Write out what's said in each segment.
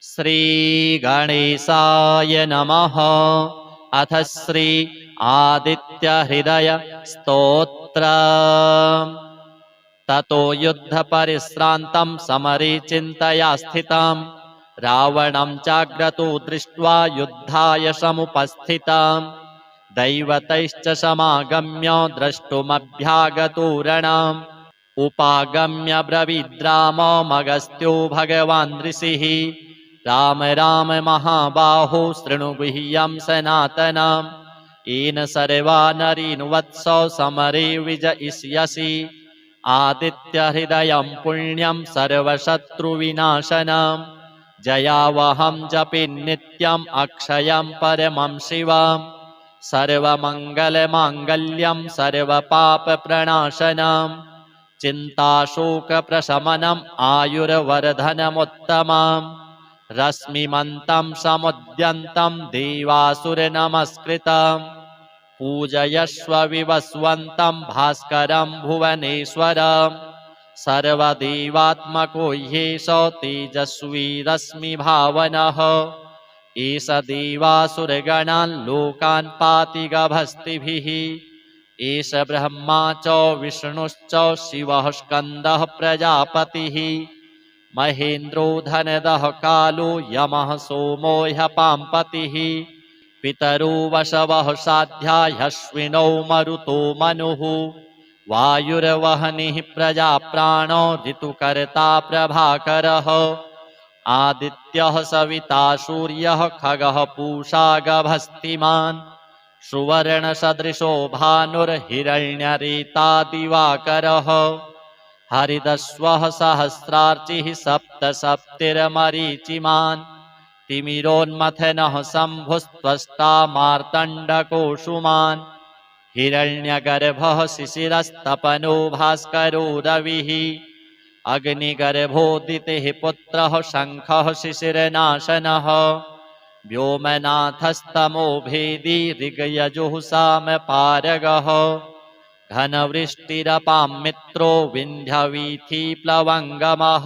श्रीगणेशाय नमः। अथ श्री आदित्यहृदय स्तोत्र। ततो युद्धपरिश्रान्तं समरे चिन्तया स्थितं रावणं चाग्रतो दृष्ट्वा युद्धाय समुपस्थितं दैवतैश्च समागम्य द्रष्टुमभ्यागतो रणम् उपागम्य ब्रवीद्राममगस्त्यो भगवान् ऋषिः राम राम महाबाहो शृणु गुह्यं सनातनम् येन सर्वा नरीन् वत्सो समरे विजयिष्यसि आदित्यहृदयं पुण्यं सर्वशत्रुविनाशनम् जयावहं जपे नित्यम् अक्षयं परमं शिवम् सर्वमङ्गलमाङ्गल्यं सर्वपापप्रणाशनम् चिन्ताशोकप्रशमनम् आयुर्वर्धनमुत्तमम् रश्मिमन्तं समुद्यन्तं देवासुरनमस्कृतम् पूजयस्व विवस्वन्तं भास्करं भुवनेश्वरम् सर्वदेवात्मको ह्येष तेजस्वी रश्मिभावनः एष देवासुरगणान् लोकान् पाति गभस्तिभिः एष ब्रह्मा च विष्णुश्च शिवः स्कन्दः प्रजापतिः महेन्द्रो धनदः कालो यमः सोमो ह्यपाम्पतिः पितरो वशवः साध्याह्यश्विनौ मरुतो मनुः वायुर्वह्निः प्रजाप्राणो ऋतुकर्ता प्रभाकरः आदित्यः सविता सूर्यः खगः पूषा गभस्तिमान् सुवर्णसदृशो भानुर्हिरण्यरेता दिवाकरः हरिदस्वः सहस्रार्चिः सप्तसप्तिर्मरीचिमान् तिमिरोन्मथनः शम्भुस्त्वष्टा मार्तण्डकोऽसुमान् हिरण्यगर्भः शिशिरस्तपनो भास्करो रविः अग्निगर्भोदितिः पुत्रः शङ्खः शिशिरनाशनः व्योमनाथस्तमो भेदी ऋग्यजुः सामपारगः घनवृष्टिरपां मित्रो विन्ध्यवीथिप्लवङ्गमः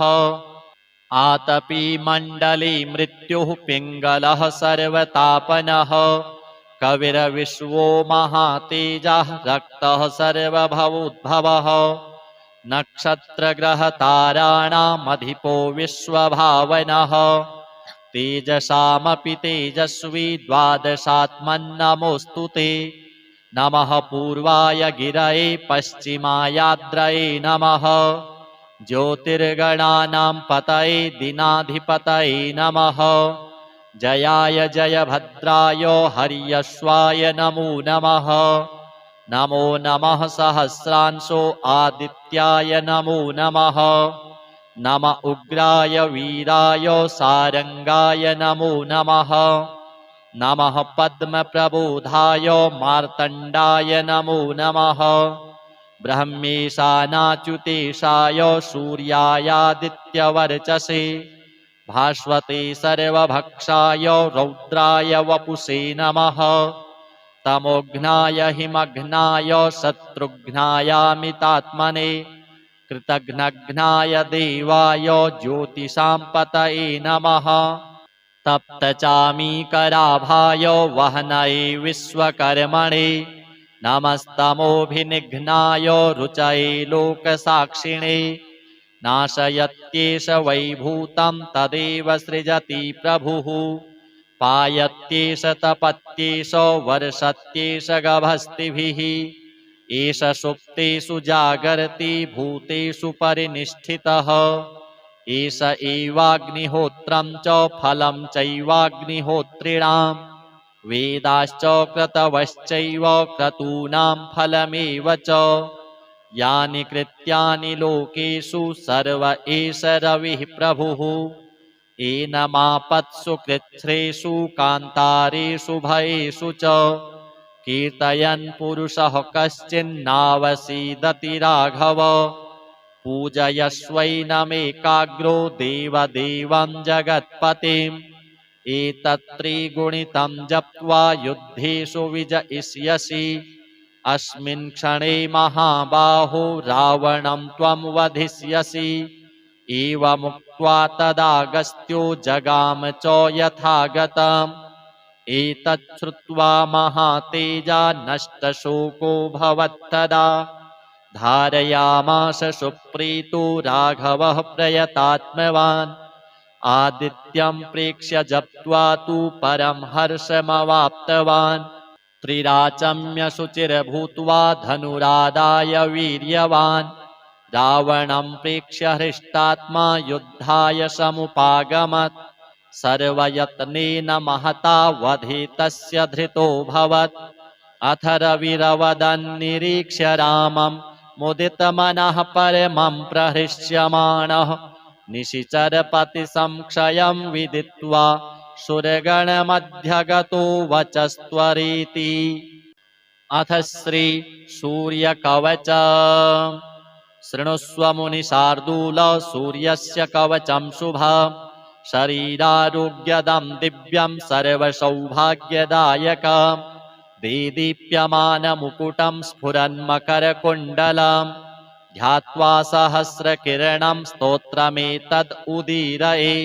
आतपी मण्डले मृत्युः पिङ्गलः सर्वतापनः कविर्विश्वो महातेजः रक्तः सर्वभवोद्भवः नक्षत्रग्रहताराणामधिपो विश्वभावनः तेजसामपि तेजस्वी द्वादशात्मन्नमोऽस्तु ते नमः पूर्वाय गिरये पश्चिमायाद्रये नमः ज्योतिर्गणानां पतये दिनाधिपतये नमः जयाय जयभद्राय हर्यश्वाय नमो नमः नमो नमः सहस्रांशो आदित्याय नमो नमः नम उग्राय वीराय सारंगाय नमो नमः नमः पद्मप्रबोधाय मार्तण्डाय नमो नमः ब्रह्मेशानाच्युतेशाय सूर्यायादित्यवर्चसे भास्वते सर्वभक्षाय रौद्राय वपुषे नमः तमोघ्नाय हिमघ्नाय शत्रुघ्नायामितात्मने कृतघ्नघ्नाय देवाय ज्योतिषां पतये नमः तप्तचामीकराभाय वह्नये विश्वकर्मणे नमस्तमोभिनिघ्नाय रुचये लोकसाक्षिणे नाशयत्येष वैभूतं तदेव सृजति प्रभुः पायत्येष तपत्येष वर्षत्येष गभस्तिभिः एष सुप्तेषु जागर्ति भूतेषु परिनिष्ठितः एष एवाग्निहोत्रं च फलं चैवाग्निहोत्रिणां वेदाश्च क्रतवश्चैव क्रतूनां फलमेव च यानि कृत्यानि लोकेषु सर्व एष रविः प्रभुः एनमापत्सु कृच्छ्रेषु कान्तारेषु भयेषु च कीर्तयन् पुरुषः कश्चिन्नावसीदति राघव पूजयस्वैनमेकाग्रो देवदेवं जगत्पतिम् एतत्त्रिगुणितं जप्त्वा युद्धेषु विजयिष्यसि अस्मिन् क्षणे महाबाहो रावणं त्वं वधिष्यसि एवमुक्त्वा तदागस्त्यो जगाम च यथागतम् एतत् श्रुत्वा महातेजा नष्टशोको भवत्तदा धारयामास सुप्रीतो राघवः प्रयतात्मवान् आदित्यं प्रेक्ष्य जप्त्वा तु परं हर्षमवाप्तवान् त्रिराचम्य शुचिर्भूत्वा धनुरादाय वीर्यवान् रावणं प्रेक्ष्य हृष्टात्मा युद्धाय समुपागमत् सर्वयत्नेन महता वधे तस्य धृतोऽभवत् अथ रविरवदन्निरीक्ष्य रामं मुदितमनः परमं प्रहृष्यमाणः निशिचरपतिसंक्षयं विदित्वा सुरगणमध्यगतो वचस्त्वरीति। अथ श्री सूर्यकवच। शृणुष्व मुनिशार्दूल सूर्यस्य कवचं शुभम् शरीरारोग्यदं दिव्यं सर्वसौभाग्यदायकम् देदीप्यमानमुकुटं स्फुरन्मकरकुण्डलं ध्यात्वा सहस्रकिरणं स्तोत्रमेतद् उदीरये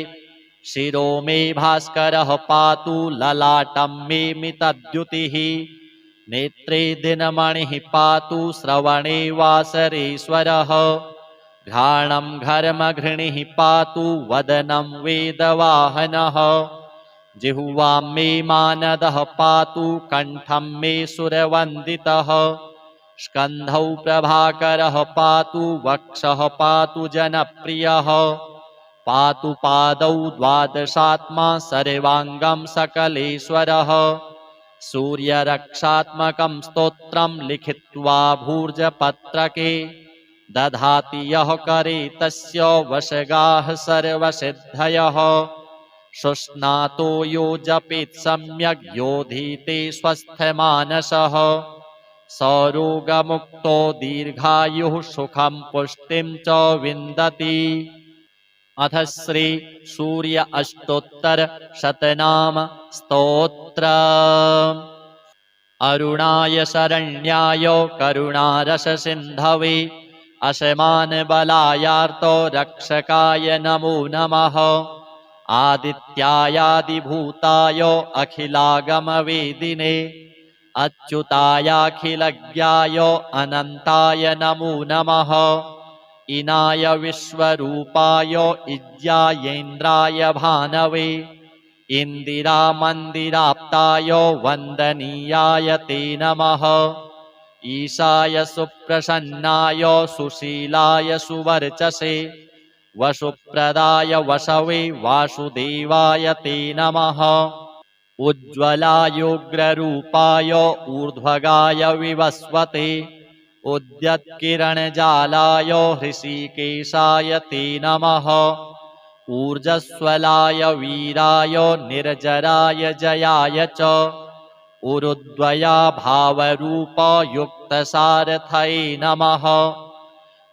शिरो मे भास्करः पातु ललाटं मे मितद्युतिः नेत्रे दिनमणिः पातु श्रवणे वासरेश्वरः घ्राणं घर्मघृणिः पातु वदनं वेदवाहनः जिह्वां मे मानदः पातु कण्ठं मे सुरवन्दितः स्कन्धौ प्रभाकरः पातु वक्षः पातु जनप्रियः पातु पादौ द्वादशात्मा सर्वाङ्गं सकलेश्वरः सूर्यरक्षात्मकं स्तोत्रं लिखित्वा भूर्जपत्रके दधाति यः करे तस्य वशगाः सर्वसिद्धयः शुष्णातो यो जपेत् सम्यग् योधीते स्वस्थमानसः सरोगमुक्तो दीर्घायुः सुखं पुष्टिं च विन्दति। अथ श्री सूर्य अष्टोत्तर शतनाम स्तोत्र। अरुणाय शरण्याय करुणारससिन्धवे अशमान बलायार्तो रक्षकाय नमो नमः आदित्यायादिभूताय अखिलागमवेदिने अच्युतायाखिलज्ञाय अनन्ताय नमो नमः इनाय विश्वरूपाय इज्यायेन्द्राय भानवे इन्दिरामन्दिराप्ताय वन्दनीयाय ते नमः ईशाय सुप्रसन्नाय सुशीलाय सुवर्चसे वसुप्रदाय वसवे वासुदेवाय ते नमः उज्ज्वलायोग्ररूपाय ऊर्ध्वगाय विवस्वते उद्यत्किरणजालाय हृषीकेशाय ते नमः ऊर्जस्वलाय वीराय निर्जराय जयाय च उरुद्वया भावरूपयुक्तसारथये नमः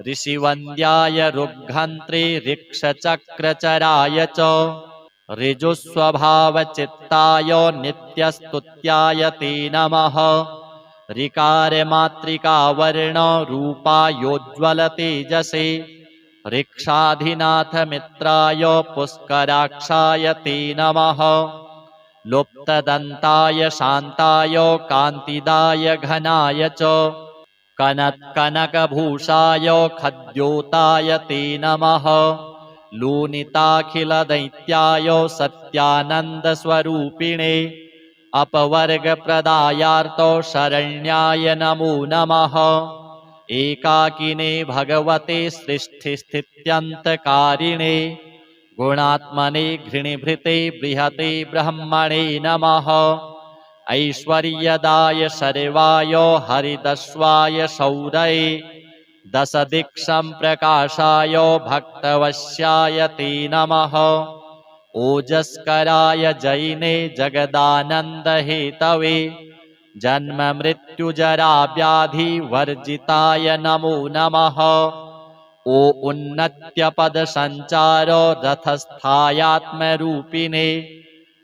ऋषिवन्द्याय रुग्घन्त्रे ऋक्षचक्रचराय च ऋजुस्वभावचित्ताय नित्यस्तुत्याय ते नमः ऋकारमातृकावर्णरूपायोज्ज्वलतेजसे ऋक्षाधिनाथमित्राय पुष्कराक्षाय ते नमः लुप्तदन्ताय शान्ताय कान्तिदाय घनाय च कनत्कनकभूषाय खद्योताय ते नमः लूनिताखिलदैत्याय सत्यानन्दस्वरूपिणे अपवर्गप्रदायार्तो शरण्याय नमो नमः एकाकिने भगवते सृष्टिस्थित्यन्तकारिणे गुणात्मने घृणिभृते बृहते ब्रह्मणे नमः ऐश्वर्यदाय सर्वाय हरिदस्वाय शौरये दशदिक्षं प्रकाशाय भक्तवश्याय ते नमः ओजस्कराय जैने जगदानन्दहेतवे जन्ममृत्युजराव्याधिवर्जिताय नमो नमः ओ उन्नत्यपदसञ्चार रथस्थायात्मरूपिणे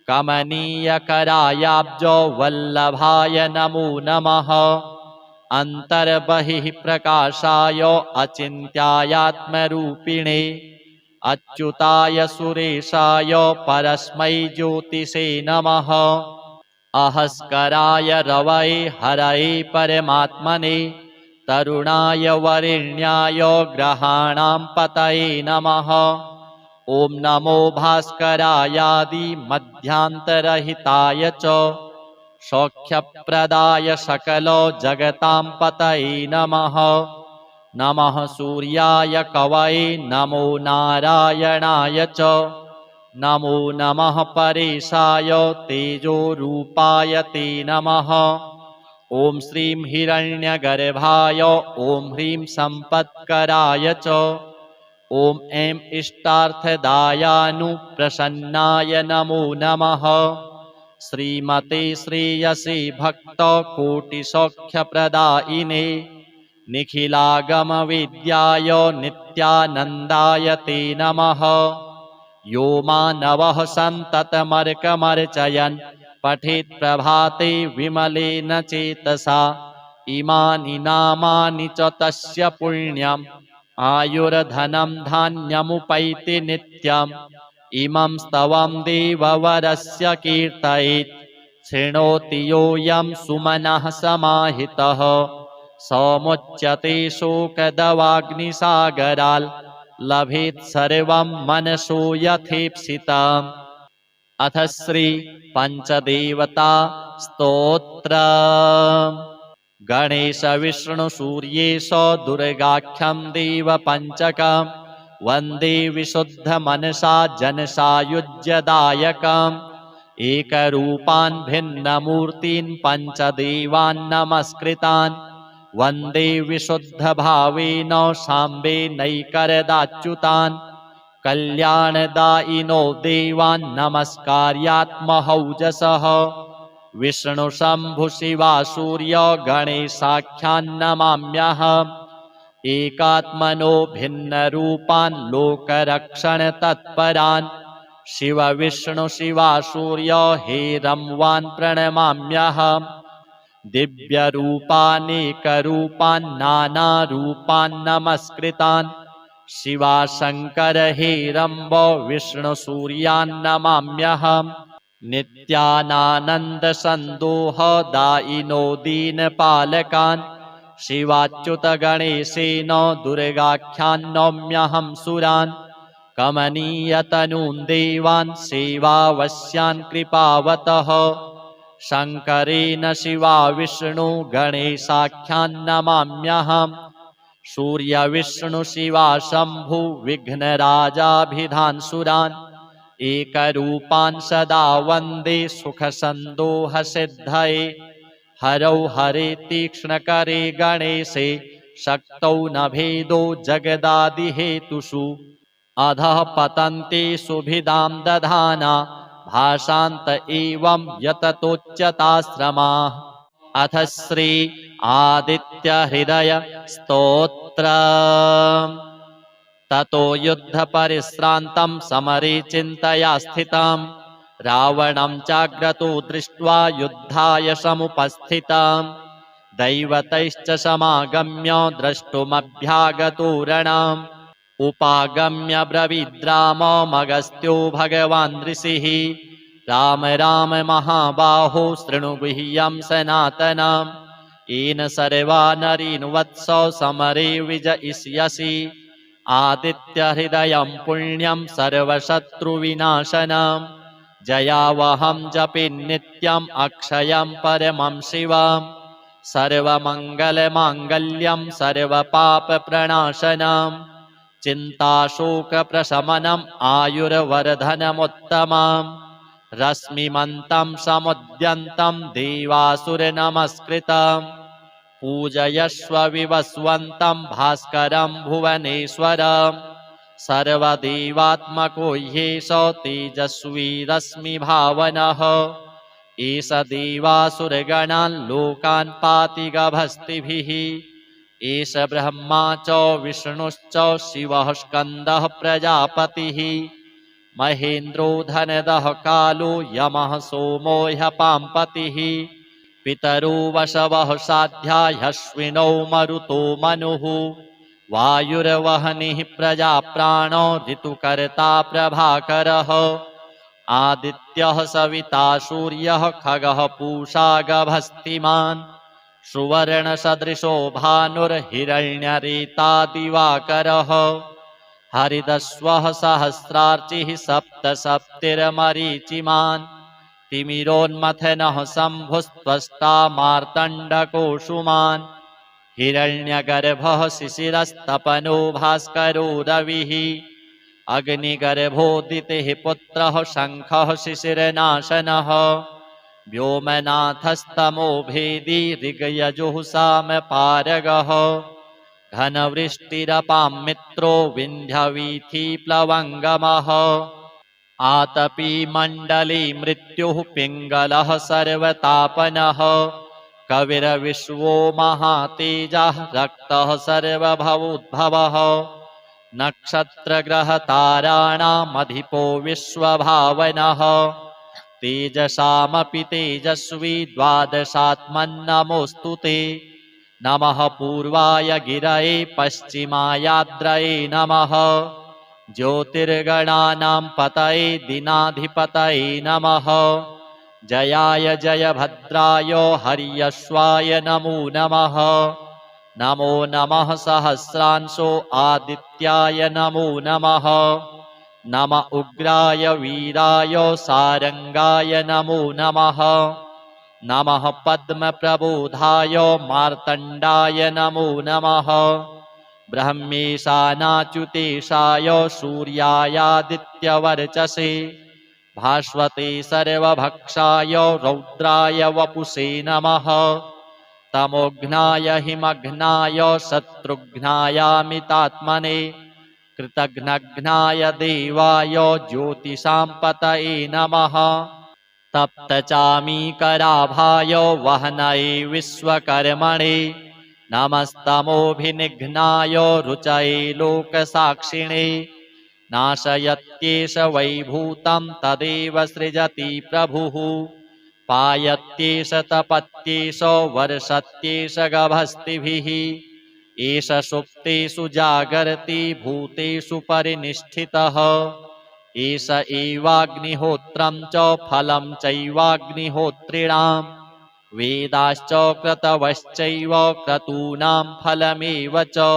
कमनीयकरायाब्जो वल्लभाय नमो नमः अन्तर्बहिः प्रकाशाय अचिन्त्यायात्मरूपिणे अच्युताय सुरेशाय परस्मै ज्योतिषे नमः। अहस्कराय रवये हरये परमात्मने तरुणाय वरेण्याय ग्रहाणां पतये नमः। ॐ नमो भास्करायादि मध्यान्तरहिताय च सौख्यप्रदाय सकलो जगतां पतये नमः। नमः सूर्याय कवये नमो नारायणाय च नमो नमः परेशाय तेजोरूपाय ते नमः। ॐ श्रीं हिरण्यगर्भाय ॐ ह्रीं सम्पत्कराय च ॐ ऐं इष्टार्थदायानुप्रसन्नाय नमो नमः। श्रीमते श्रेयसे भक्तकोटिसौख्यप्रदायिने निखिलागमविद्याय नित्यानन्दाय ते नमः। यो मानवः सन्ततमर्कमर्चयन् पठेत् प्रभाते विमलेन चेतसा इमानि नामानि च तस्य पुण्यम् आयुर्धनं धान्यमुपैति नित्यम्। इमं स्तवं देववरस्य कीर्तयेत् शृणोति योऽयं सुमनः समाहितः समुच्यते शोकदवाग्निसागराल् लभेत् सर्वं मनसो यथेप्सितम्। अथ श्री पंचदेवता स्तोत्र। गणेश विष्णु सूर्येश दुर्गाख्यं देव पंचकम् वन्दे विशुद्ध मनसा जनसायुज्यदायकम्। एकरूपान् भिन्नमूर्तीन् पञ्चदेवान् नमस्कृतान् वन्दे विशुद्ध भावेन साम्बेनैकरदाच्युतान्। कल्याणदायिनो देवान् नमस्कार्यात्महौजसः विष्णु शम्भु शिवा सूर्य गणेशाख्यान् नमाम्यहम्। एकात्मनो भिन्नरूपान् लोकरक्षणतत्परान् शिव विष्णु शिवा सूर्य हेरम्वान् प्रणमाम्यहम्। दिव्यरूपानेकरूपान् नानारूपान् नमस्कृतान् शिवा शङ्कर हेरम्ब विष्णु सूर्यान् नमाम्यहम्। नित्यानानन्दसन्दोहदायिनो दीनपालकान् शिवाच्युत गणेशेन दुर्गाख्यान् नौम्यहं सुरान्। कमनीयतनून् देवान् सेवावश्यान् कृपावतः शङ्करेण शिवा विष्णु गणेशाख्यान् नमाम्यहम्। सूर्य विष्णु शिवा शम्भु विघ्नराजाभिधान् सुरान् एकरूपान् सदा वन्दे सुखसन्दोहसिद्धये। हरौ हरे तीक्ष्णकरे गणेशे शक्तौ न भेदो जगदादिहेतुषु। अधः पतन्ति सुभिदां दधाना भाषान्त एवं यततोच्यताश्रमाः। अथ श्री आदित्यहृदय स्तोत्र। ततो युद्धपरिश्रान्तं समरे चिन्तया स्थितं रावणं चाग्रतो दृष्ट्वा युद्धाय समुपस्थितं। दैवतैश्च समागम्य द्रष्टुमभ्यागतो रणम्। उपागम्य ब्रवीद्राममगस्त्यो भगवान् ऋषिः राम राम महाबाहो शृणु गुह्यं सनातनम्। येन सर्वा नरीन् वत्स समरे विजयिष्यसि आदित्यहृदयं पुण्यं सर्वशत्रुविनाशनम्। जयावहं जपे नित्यम् अक्षयं परमं शिवम्। सर्वमङ्गलमाङ्गल्यं सर्वपापप्रणाशनम्। चिन्ताशोकप्रशमनम् आयुर्वर्धनमुत्तमम्। रश्मिमन्तं समुद्यन्तं देवासुरनमस्कृतम्। पूजयस्व विवस्वन्तं भास्करं भुवनेश्वरम्। सर्वदेवात्मको ह्येष तेजस्वी रश्मिभावनः। एष देवासुरगणान् लोकान् पाति गभस्तिभिः। एष ब्रह्मा च विष्णुश्च शिवः स्कन्दः प्रजापतिः। महेन्द्रो धनदः कालो यमः सोमो ह्यपाम्पतिः। पितरो वशवः साध्या ह्यश्विनौ मरुतो मनुः। वायुर्वहनिः प्रजाप्राणो ऋतुकर्ता प्रभाकरः आदित्यः सविता सूर्यः खगः पूषा गभस्तिमान् सुवर्णसदृशो भानुर्हिरण्यरेता दिवाकरः हरिदस्वः सहस्रार्चिः सप्तसप्तिर्मरीचिमान् तिमिरोन्मथनः शम्भुस्त्वष्टा मार्तण्डकोऽसुमान् हिरण्यगर्भः शिशिरस्तपनो भास्करो रविः अग्निगर्भोदितिः पुत्रः शङ्खः शिशिरनाशनः व्योमनाथस्तमो भेदी ऋग्यजुः सामपारगः घनवृष्टिरपां मित्रो विन्ध्यवीथिप्लवङ्गमः आतपी मण्डली मृत्युः पिङ्गलः सर्वतापनः कविर्विश्वो महातेजः रक्तः सर्वभवोद्भवः नक्षत्रग्रहताराणामधिपो विश्वभावनः तेजसामपि तेजस्वी द्वादशात्मन्नमोऽस्तु ते नमः पूर्वाय गिरये पश्चिमायाद्रये नमः ज्योतिर्गणानां पतये दिनाधिपतये नमः जयाय जयभद्राय हर्यश्वाय नमो नमः नमो नमः सहस्रांशो आदित्याय नमो नमः नम उग्राय वीराय सारंगाय नमो नमः नमः पद्मप्रबोधाय मार्तण्डाय नमो नमः ब्रह्मेशानाच्युतेशाय सूर्यायादित्यवर्चसे भास्वते सर्वभक्षाय रौद्राय वपुषे नमः तमोघ्नाय हिमघ्नाय शत्रुघ्नायामितात्मने कृतघ्नघ्नाय देवाय ज्योतिषां पतये नमः तप्तचामीकराभाय वह्नये विश्वकर्मणे नमस्तमोभिनिघ्नाय रुचये लोकसाक्षिणे नाशयत्येष वैभूतं तदेव सृजति प्रभुः पायत्येष तपत्येष वर्षत्येष गभस्तिभिः एष सुप्तेषु जागर्ति भूतेषु परिनिष्ठितः एष एवाग्निहोत्रं च फलं चैवाग्निहोत्रिणां वेदाश्च क्रतवश्चैव क्रतूनां फलमेव च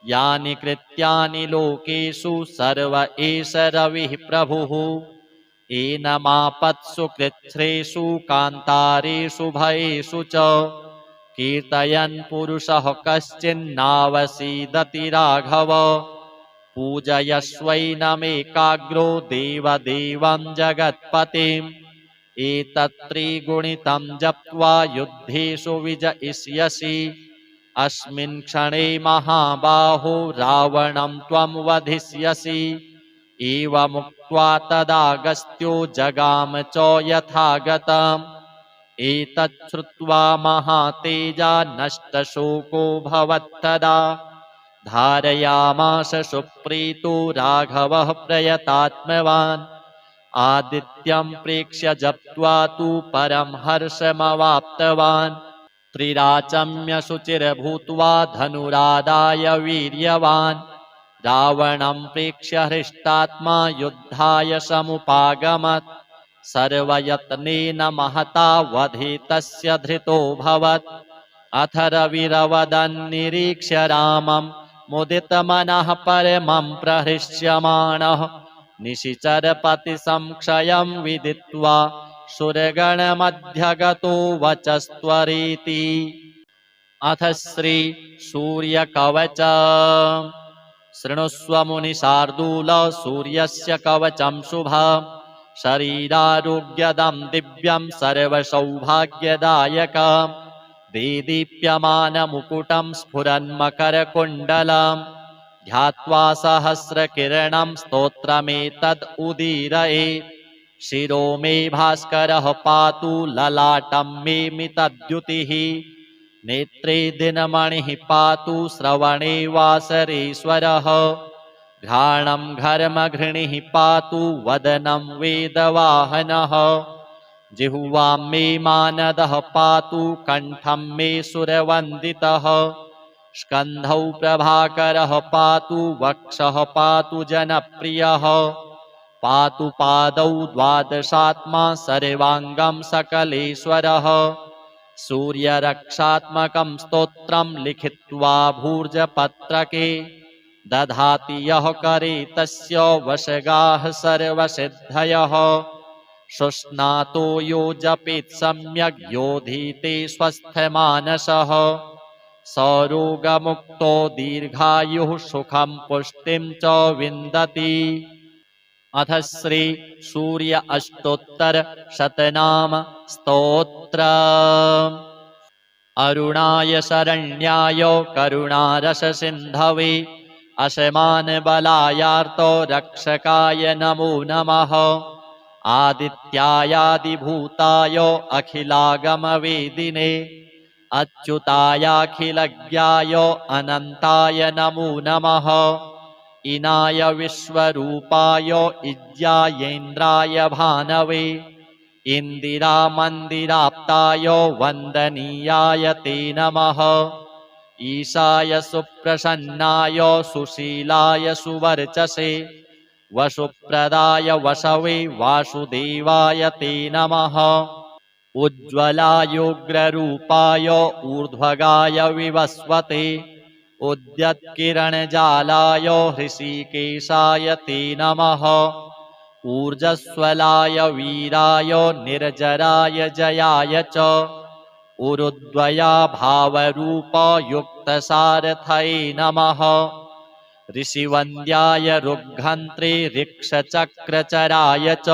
यानि कृत्यानि लोकेषु सर्व एष रविः प्रभुः एनमापत्सु कृच्छ्रेषु कान्तारेषु भयेषु च कीर्तयन् पुरुषः कश्चिन्नावसीदति राघव पूजयस्वैनमेकाग्रो देवदेवं जगत्पतिम् एतत्त्रिगुणितं जप्त्वा युद्धेषु विजयिष्यसि अस्मिन् क्षणे महाबाहो रावणं त्वं वधिष्यसि एवमुक्त्वा तदागस्त्यो जगाम च यथागतम् एतच्छ्रुत्वा महातेजा नष्टशोको भवत्तदा धारयामास सुप्रीतो राघवः प्रयतात्मवान् आदित्यं प्रेक्ष्य जप्त्वा तु परं हर्षमवाप्तवान् त्रिराचम्य शुचिर्भूत्वा धनुरादाय वीर्यवान् रावणं प्रेक्ष्य हृष्टात्मा युद्धाय समुपागमत् सर्वयत्नेन महता वधे तस्य धृतोऽभवत् अथ रविरवदन्निरीक्ष्य रामं मुदितमनः परमं प्रहृष्यमाणः निशिचरपतिसंक्षयं विदित्वा सुरगणमध्यगतो वचस्त्वरेति अथ श्री सूर्यकवच शृणुष्व मुनिशार्दूल सूर्यस्य कवचं शुभम् शरीरारोग्यदं दिव्यं सर्वसौभाग्यदायकम् देदीप्यमानमुकुटं स्फुरन्मकरकुण्डलं ध्यात्वा सहस्रकिरणं स्तोत्रमेतद् उदीरयेत् शिरो मे भास्करः पातु ललाटं मे मितद्युतिः नेत्रे दिनमणिः पातु श्रवणे वासरेश्वरः घ्राणं घर्मघृणिः पातु वदनं वेदवाहनः जिह्वां मे मानदः पातु कण्ठं मे सुरवन्दितः स्कन्धौ प्रभाकरः पातु वक्षः पातु जनप्रियः पातु पादौ द्वादशात्मा सर्वाङ्गं सकलेश्वरः सूर्यरक्षात्मकं स्तोत्रं लिखित्वा भूर्जपत्रके दधाति यः करे तस्य वशगाः सर्वसिद्धयः शुष्णातो यो जपेत् सम्यग् योधीते स्वस्थमानसः सरोगमुक्तो दीर्घायुः सुखं पुष्टिं च विन्दति। अथ श्री सूर्य अष्टोत्तर शतनाम स्तोत्र। अरुणाय शरण्याय करुणारससिन्धवे अशमानबलायार्तो रक्षकाय नमो नमः। आदित्यायादिभूताय अखिलागमवेदिने अच्युतायाखिलज्ञाय अनन्ताय नमो नमः। इनाय विश्वरूपाय इज्यायेन्द्राय भानवे इन्दिरामन्दिराप्ताय वन्दनीयाय ते नमः। ईशाय सुप्रसन्नाय सुशीलाय सुवर्चसे वसुप्रदाय वसवे वासुदेवाय ते नमः। उज्ज्वलायोग्ररूपाय ऊर्ध्वगाय विवस्वते उद्यत्किरणजालाय हृषीकेशाय ते नमः। ऊर्जस्वलाय वीराय निर्जराय जयाय च उरुद्वया भावरूपयुक्तसारथये नमः। ऋषिवन्द्याय रुग्घन्त्रे ऋक्षचक्रचराय च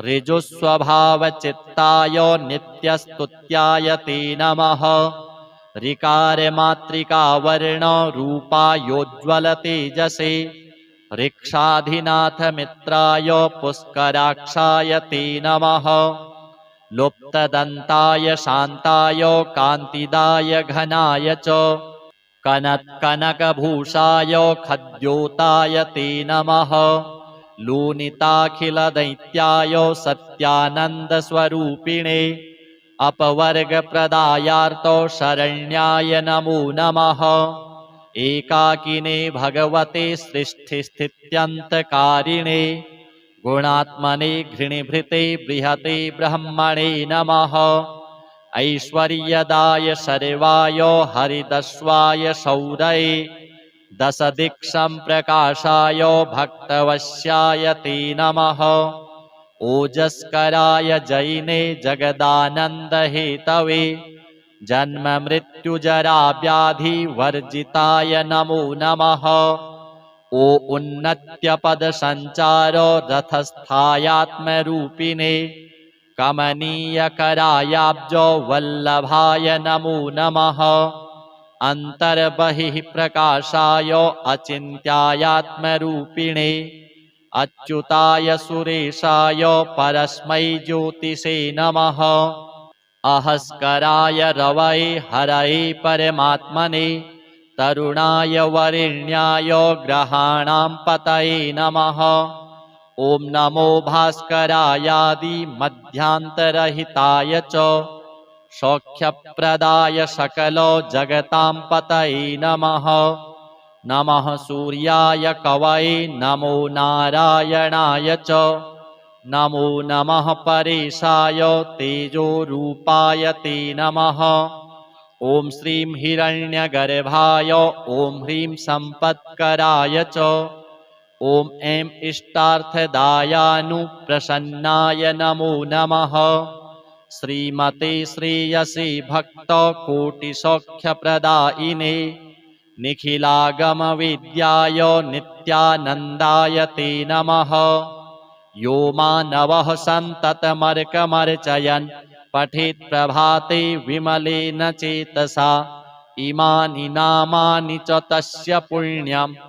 ऋजुस्वभावचित्ताय नित्यस्तुत्याय ते नमः। ऋकारमातृकावर्णरूपायोज्ज्वलतेजसे ऋक्षाधिनाथमित्राय पुष्कराक्षाय ते नमः। लुप्तदन्ताय शान्ताय कान्तिदाय घनाय च कनत्कनकभूषाय खद्योताय ते नमः। लूनिताखिलदैत्याय सत्यानन्दस्वरूपिणे अपवर्गप्रदायार्तो शरण्याय नमो नमः। एकाकिने भगवते सृष्टिस्थित्यन्तकारिणे गुणात्मने घृणिभृते बृहते ब्रह्मणे नमः। ऐश्वर्यदाय सर्वाय हरिदस्वाय शौरये दशदिक्सम्प्रकाशाय भक्तवश्याय ते नमः। ओजस्कराय जैने जगदानन्दहेतवे जन्ममृत्युजराव्याधिवर्जिताय नमो नमः। ओ उन्नत्यपदसञ्चार रथस्थायात्मरूपिणे कमनीयकरायाब्ज वल्लभाय नमो नमः। अन्तर्बहिः प्रकाशाय अचिन्त्यायात्मरूपिणे अच्युताय सुरेशाय परस्मै ज्योतिषे नमः। अहस्कराय रवये हरये परमात्मने तरुणाय वरेण्याय ग्रहाणां पतये नमः। ॐ नमो भास्करायादि मध्यान्तरहिताय च सौख्यप्रदाय सकलो जगतां पतये नमः। नमः सूर्याय कवये नमो नारायणाय च नमो नमः परेशाय तेजोरूपाय ते नमः। ॐ श्रीं हिरण्यगर्भाय ॐ ह्रीं सम्पत्कराय च ॐ ऐं इष्टार्थदायानुप्रसन्नाय नमो नमः। श्रीमते श्रेयसे भक्तकोटिसौख्यप्रदायिने निखिलागमविद्याय नित्यानन्दाय ते नमः। यो मानवः सन्ततमर्कमर्चयन् पठेत् प्रभाते विमलेन चेतसा इमानि नामानि च तस्य पुण्यम्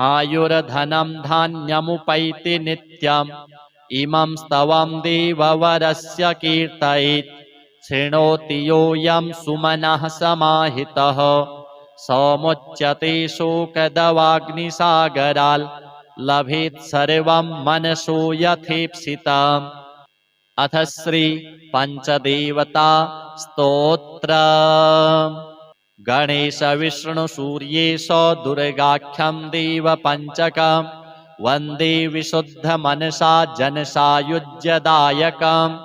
आयुर्धनं धान्यमुपैति नित्यम्। इमं स्तवं देववरस्य कीर्तयेत् शृणोति योऽयं सुमनः समाहितः समुच्यते शोकदवाग्निसागराल् लभेत् सर्वं मनसो यथेप्सितम्। अथ श्री पंचदेवता स्तोत्र। गणेश विष्णु सूर्येश दुर्गाख्यं देवपञ्चकं वन्दे विशुद्धमनसा जनसायुज्यदायकम्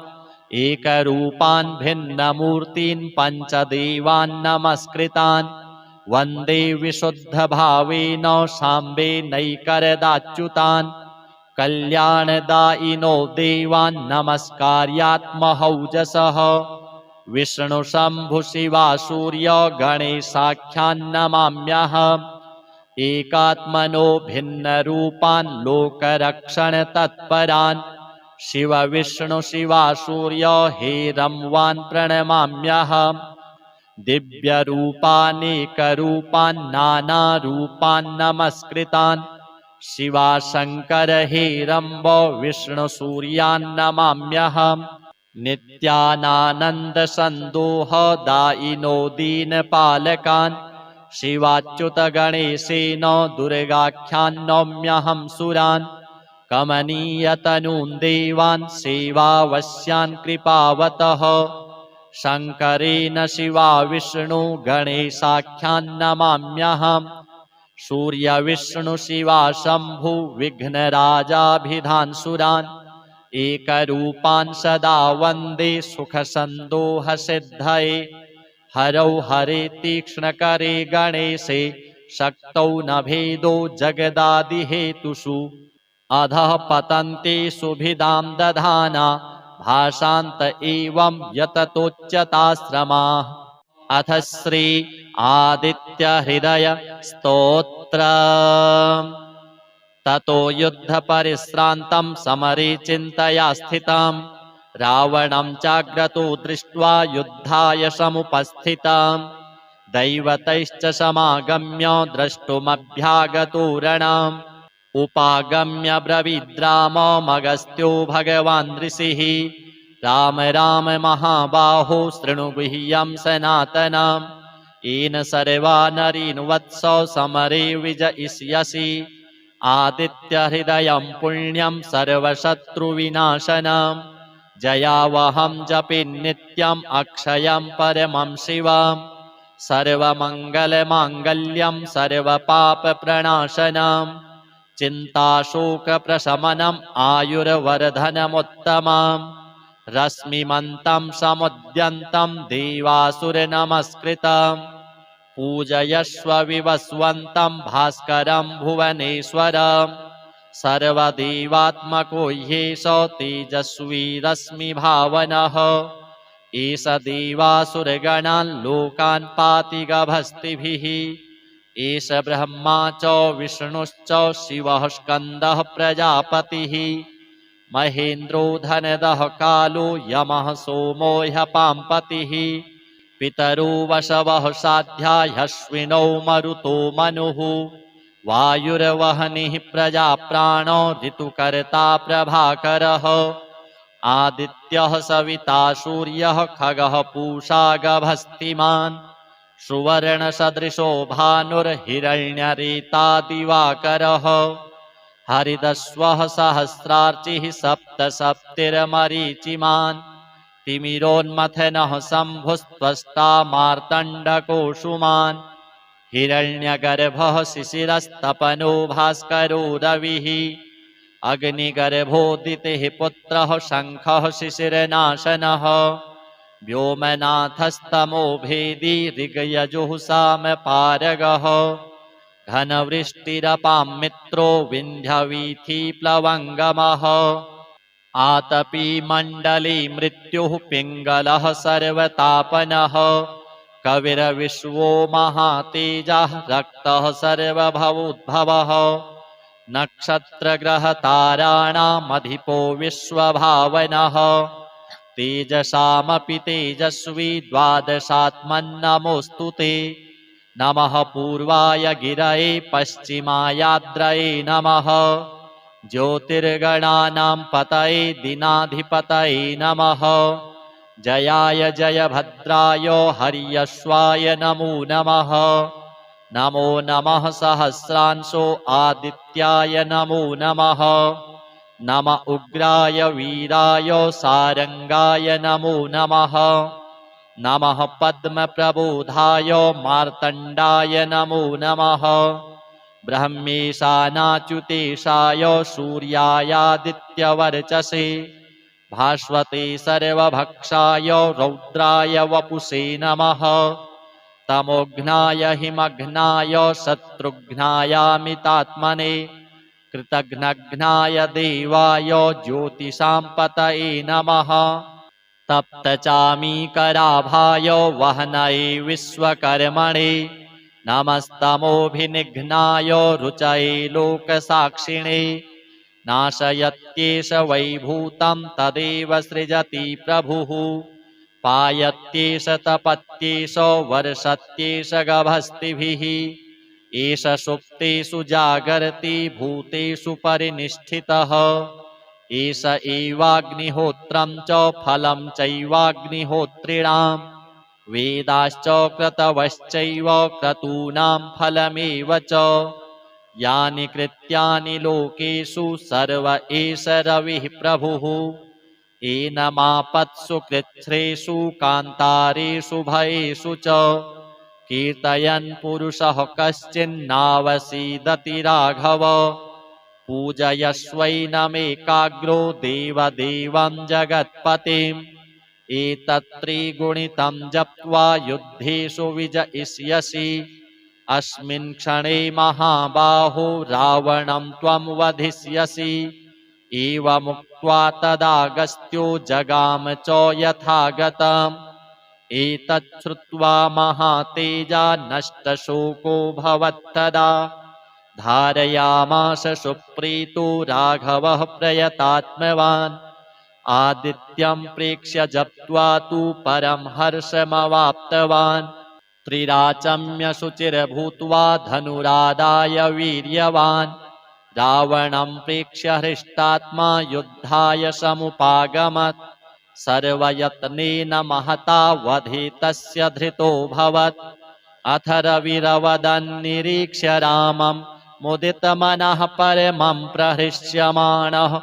एकरूपान् भिन्नमूर्तीन् पञ्चदेवान् नमस्कृतान् वन्दे विशुद्धभावेन साम्बेनैकरदाच्युतान् कल्याणदायिनो देवान् नमस्कार्यात्महौजसः विष्णु शम्भु शिवा सूर्य गणेशाख्यान् नमाम्यहम् एकात्मनो भिन्नरूपान् लोकरक्षणतत्परान् शिव विष्णु शिवा सूर्य हेरंवान् प्रणमाम्यहम् दिव्यरूपानेकरूपान् नानारूपान् नमस्कृतान् शिवा शङ्कर हेरम्ब विष्णु सूर्यान् नमाम्यहम् नित्यानानन्दसन्दोहदायिनो दीनपालकान् शिवाच्युत गणेशेन दुर्गाख्यान् नौम्यहं सुरान् कमनीयतनून् देवान् सेवावश्यान् कृपावतः शङ्करेण शिवा विष्णु गणेशाख्यान् नमाम्यहम् सूर्यविष्णु शिवा शम्भु विघ्नराजाभिधान् सुरान् एकरूपान् सदा वन्दे सुखसन्दोहसिद्धये हरौ हरे तीक्ष्णकरे गणेशे शक्तौ न भेदो जगदादिहेतुषु अधः पतन्ति सुभिदां दधाना भाषान्त एवं यततोच्यताश्रमाः अथ श्री आदित्यहृदय स्तोत्र ततो युद्धपरिश्रान्तं समरे चिन्तया स्थितं रावणं चाग्रतो दृष्ट्वा युद्धाय समुपस्थितं दैवतैश्च समागम्य द्रष्टुमभ्यागतो रणम् उपागम्य ब्रवीद्राममगस्त्यो भगवान् ऋषिः राम राम महाबाहो शृणु गुह्यं सनातनम् येन सर्वा नरीन् वत्स समरे विजयिष्यसि आदित्यहृदयं पुण्यं सर्वशत्रुविनाशनम् जयावहं जपे नित्यम् अक्षयं परमं शिवम् सर्वमङ्गलमाङ्गल्यं सर्वपापप्रणाशनम् चिन्ताशोकप्रशमनम् आयुर्वर्धनमुत्तमम् रश्मिमन्तं समुद्यन्तं देवासुरनमस्कृतम् पूजयस्व विवस्वन्तं भास्करं भुवनेश्वरम् सर्वदेवात्मको ह्येष तेजस्वी रश्मिभावनः एष देवासुरगणान् लोकान् पाति गभस्तिभिः एष ब्रह्मा च विष्णुश्च शिवः स्कन्दः प्रजापतिः महेन्द्रो धनदः कालो यमः सोमो ह्यपाम्पतिः पितरो वशवः साध्याह्यश्विनौ मरुतो मनुः वायुर्वह्निः प्रजाप्राणो ऋतुकर्ता प्रभाकरः आदित्यः सविता सूर्यः खगः पूषा गभस्तिमान् सुवर्णसदृशो भानुर्हिरण्यरेता दिवाकरः हरिदस्वः सहस्रार्चिः सप्तसप्तिर्मरीचिमान् तिमिरोन्मथनः शम्भुस्त्वष्टा मार्तण्डकोऽंशुमान् हिरण्यगर्भः शिशिरस्तपनो भास्करो रविः अग्निगर्भोदितिः पुत्रः शङ्खः शिशिरनाशनः व्योमनाथस्तमो भेदी ऋग्यजुः सामपारगः घनवृष्टिरपां मित्रो विन्ध्यवीथिप्लवङ्गमः आतपी मण्डले मृत्युः पिङ्गलः सर्वतापनः कविर्विश्वो महातेजः रक्तः सर्वभवोद्भवः नक्षत्रग्रहताराणामधिपो विश्वभावनः तेजसामपि तेजस्वी द्वादशात्मन्नमोऽस्तु ते नमः पूर्वाय गिरये पश्चिमायाद्रये नमः ज्योतिर्गणानां पतये दिनाधिपतये नमः जयाय जयभद्राय हर्यश्वाय नमो नमः नमो नमः सहस्रांशो आदित्याय नमो नमः नम उग्राय वीराय सारंगाय नमो नमः नमः पद्मप्रबोधाय मार्तण्डाय नमो नमः ब्रह्मेशानाच्युतेशाय सूर्यायादित्यवर्चसे भास्वते सर्वभक्षाय रौद्राय वपुषे नमः तमोघ्नाय हिमघ्नाय शत्रुघ्नायामितात्मने कृतघ्नघ्नाय देवाय ज्योतिषां पतये नमः तप्तचामीकराभाय वह्नये विश्वकर्मणे नमस्तमोभिनिघ्नाय रुचये लोकसाक्षिणे नाशयत्येष वैभूतं तदेव सृजति प्रभुः पायत्येष तपत्येष वर्षत्येष गभस्तिभिः एष सुप्तेषु जागर्ति भूतेषु परिनिष्ठितः एष एवाग्निहोत्रं च फलं चैवाग्निहोत्रिणां वेदाश्च क्रतवश्चैव क्रतूनां फलमेव च यानि कृत्यानि लोकेषु सर्व एष रविः प्रभुः एनमापत्सु कृच्छ्रेषु कान्तारेषु भयेषु च कीर्तयन् पुरुषः कश्चिन्नावसीदति राघव पूजयस्वैनमेकाग्रो देवदेवं जगत्पतिम् एतत्त्रिगुणितं जप्त्वा युद्धेषु विजयिष्यसि अस्मिन् क्षणे महाबाहो रावणं त्वं वधिष्यसि एवमुक्त्वा तदागस्त्यो जगाम च यथागतम् एतच्छ्रुत्वा महातेजा नष्टशोको भवत्तदा धारयामास सुप्रीतो राघवः प्रयतात्मवान् आदित्यं प्रेक्ष्य जप्त्वा तु परं हर्षमवाप्तवान् त्रिराचम्य शुचिर्भूत्वा धनुरादाय वीर्यवान् रावणं प्रेक्ष्य हृष्टात्मा युद्धाय समुपागमत् सर्वयत्नेन महता वधे तस्य धृतोऽभवत् अथ रविरवदन्निरीक्ष्य रामं मुदितमनः परमं प्रहृष्यमाणः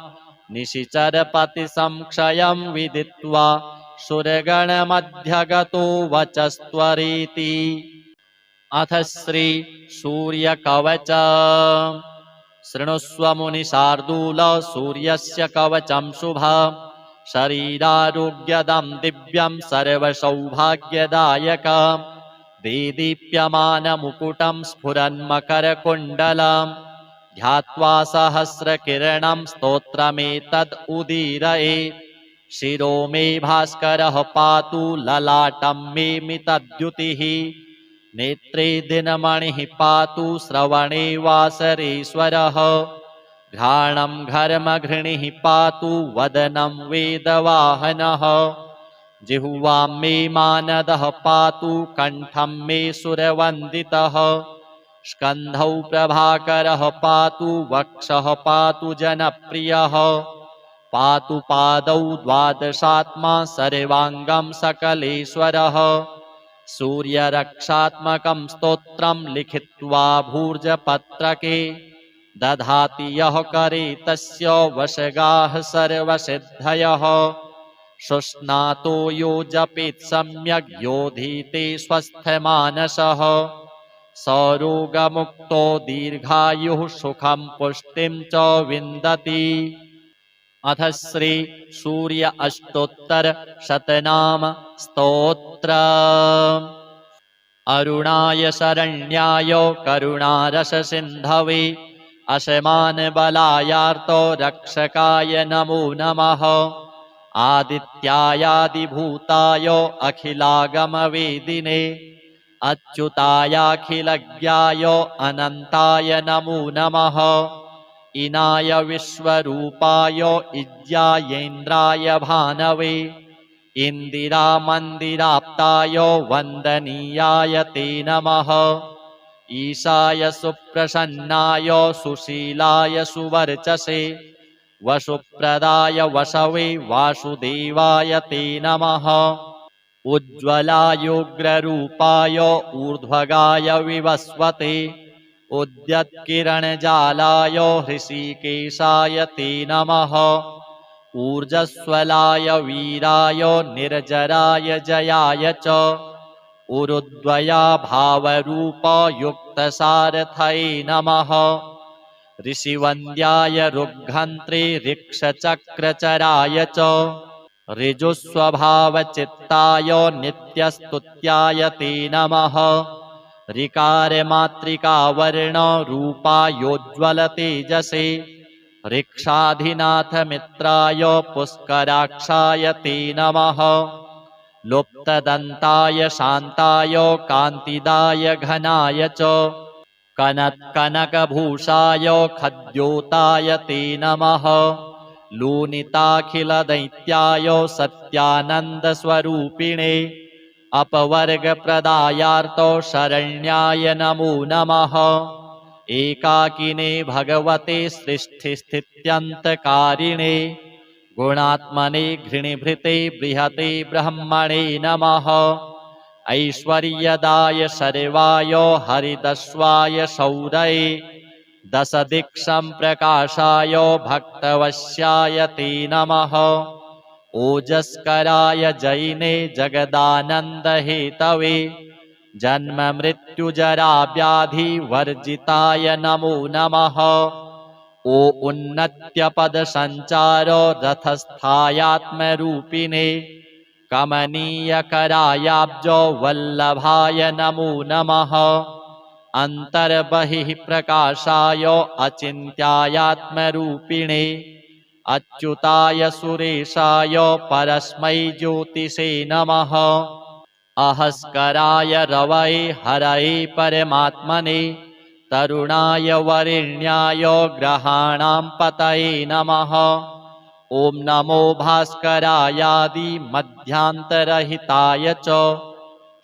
निशिचरपतिसंक्षयं विदित्वा सुरगणमध्यगतो वचस्त्वरीति अथ श्री सूर्यकवच शृणुष्व मुनिशार्दूल सूर्यस्य कवचं शुभं शरीरारोग्यदं दिव्यं सर्वसौभाग्यदायकं देदीप्यमानमुकुटं स्फुरन्मकरकुण्डलं ध्यात्वा सहस्रकिरणं स्तोत्रमेतद् उदीरयेत् शिरो मे भास्करः पातु ललाटं मे मितद्युतिः नेत्रे दिनमणिः पातु श्रवणे वासरेश्वरः घ्राणं घर्मघृणिः पातु वदनं वेदवाहनः जिह्वां मे मानदः पातु कण्ठं मे सुरवन्दितः स्कन्धौ प्रभाकरः पातु वक्षः पातु जनप्रियः पातु पादौ द्वादशात्मा सर्वाङ्गं सकलेश्वरः सूर्यरक्षात्मकं स्तोत्रं लिखित्वा भूर्जपत्रके दधाति यः करे तस्य वशगाः सर्वसिद्धयः शुष्णातो यो जपेत् सम्यग् योधीते स्वस्थमानसः सरोगमुक्तो दीर्घायुः सुखं पुष्टिं च विन्दति अथ श्री सूर्य अष्टोत्तर शतनाम स्तोत्र अरुणाय शरण्याय करुणारस सिन्धवे अशमान बलायार्तो रक्षकाय नमो नमः आदित्यायादिभूताय अखिलागमवेदिने अच्युतायाखिलज्ञाय अनन्ताय नमो नमः इनाय विश्वरूपाय इज्यायेन्द्राय भानवे इन्दिरामन्दिराप्ताय वन्दनीयाय ते नमः ईशाय सुप्रसन्नाय सुशीलाय सुवर्चसे वसुप्रदाय वसवे वासुदेवाय ते नमः उज्ज्वलायोग्ररूपाय ऊर्ध्वगाय विवस्वते उद्यत्किरणजालाय हृषीकेशाय ते नमः ऊर्जस्वलाय वीराय निर्जराय जयाय च उरुद्वया भावरूपयुक्तसारथये नमः। ऋषिवन्द्याय रुग्घन्त्रे ऋक्षचक्रचराय च ऋजुस्वभावचित्ताय नित्यस्तुत्याय ते नमः। ऋकारमातृकावर्णरूपायोज्ज्वलतेजसे ऋक्षाधिनाथमित्राय पुष्कराक्षाय ते नमः। लुप्तदन्ताय शान्ताय कान्तिदाय घनाय च कनत्कनकभूषाय खद्योताय ते नमः। लूनिताखिलदैत्याय सत्यानन्दस्वरूपिणे अपवर्गप्रदायार्तो शरण्याय नमो नमः। एकाकिने भगवते सृष्टिस्थित्यन्तकारिणे गुणात्मने घृणिभृते बृहते ब्रह्मणे नमः। ऐश्वर्यदाय सर्वाय हरिदस्वाय शौरये दशदिक्सम्प्रकाशाय भक्तवश्याय ते नमः। ओजस्कराय जैने जगदानन्दहेतवे जन्ममृत्युजराव्याधिवर्जिताय नमो नमः। ओ उन्नत्यपदसञ्चार रथस्थायात्मरूपिणे कमनीयकरायाब्ज वल्लभाय नमो नमः। अन्तर्बहिः प्रकाशाय अचिन्त्यायात्मरूपिणे अच्युताय सुरेशाय परस्मै ज्योतिषे नमः। अहस्कराय रवये हरये परमात्मने तरुणाय वरेण्याय ग्रहाणां पतये नमः। ॐ नमो भास्करायादिमध्यान्तरहिताय च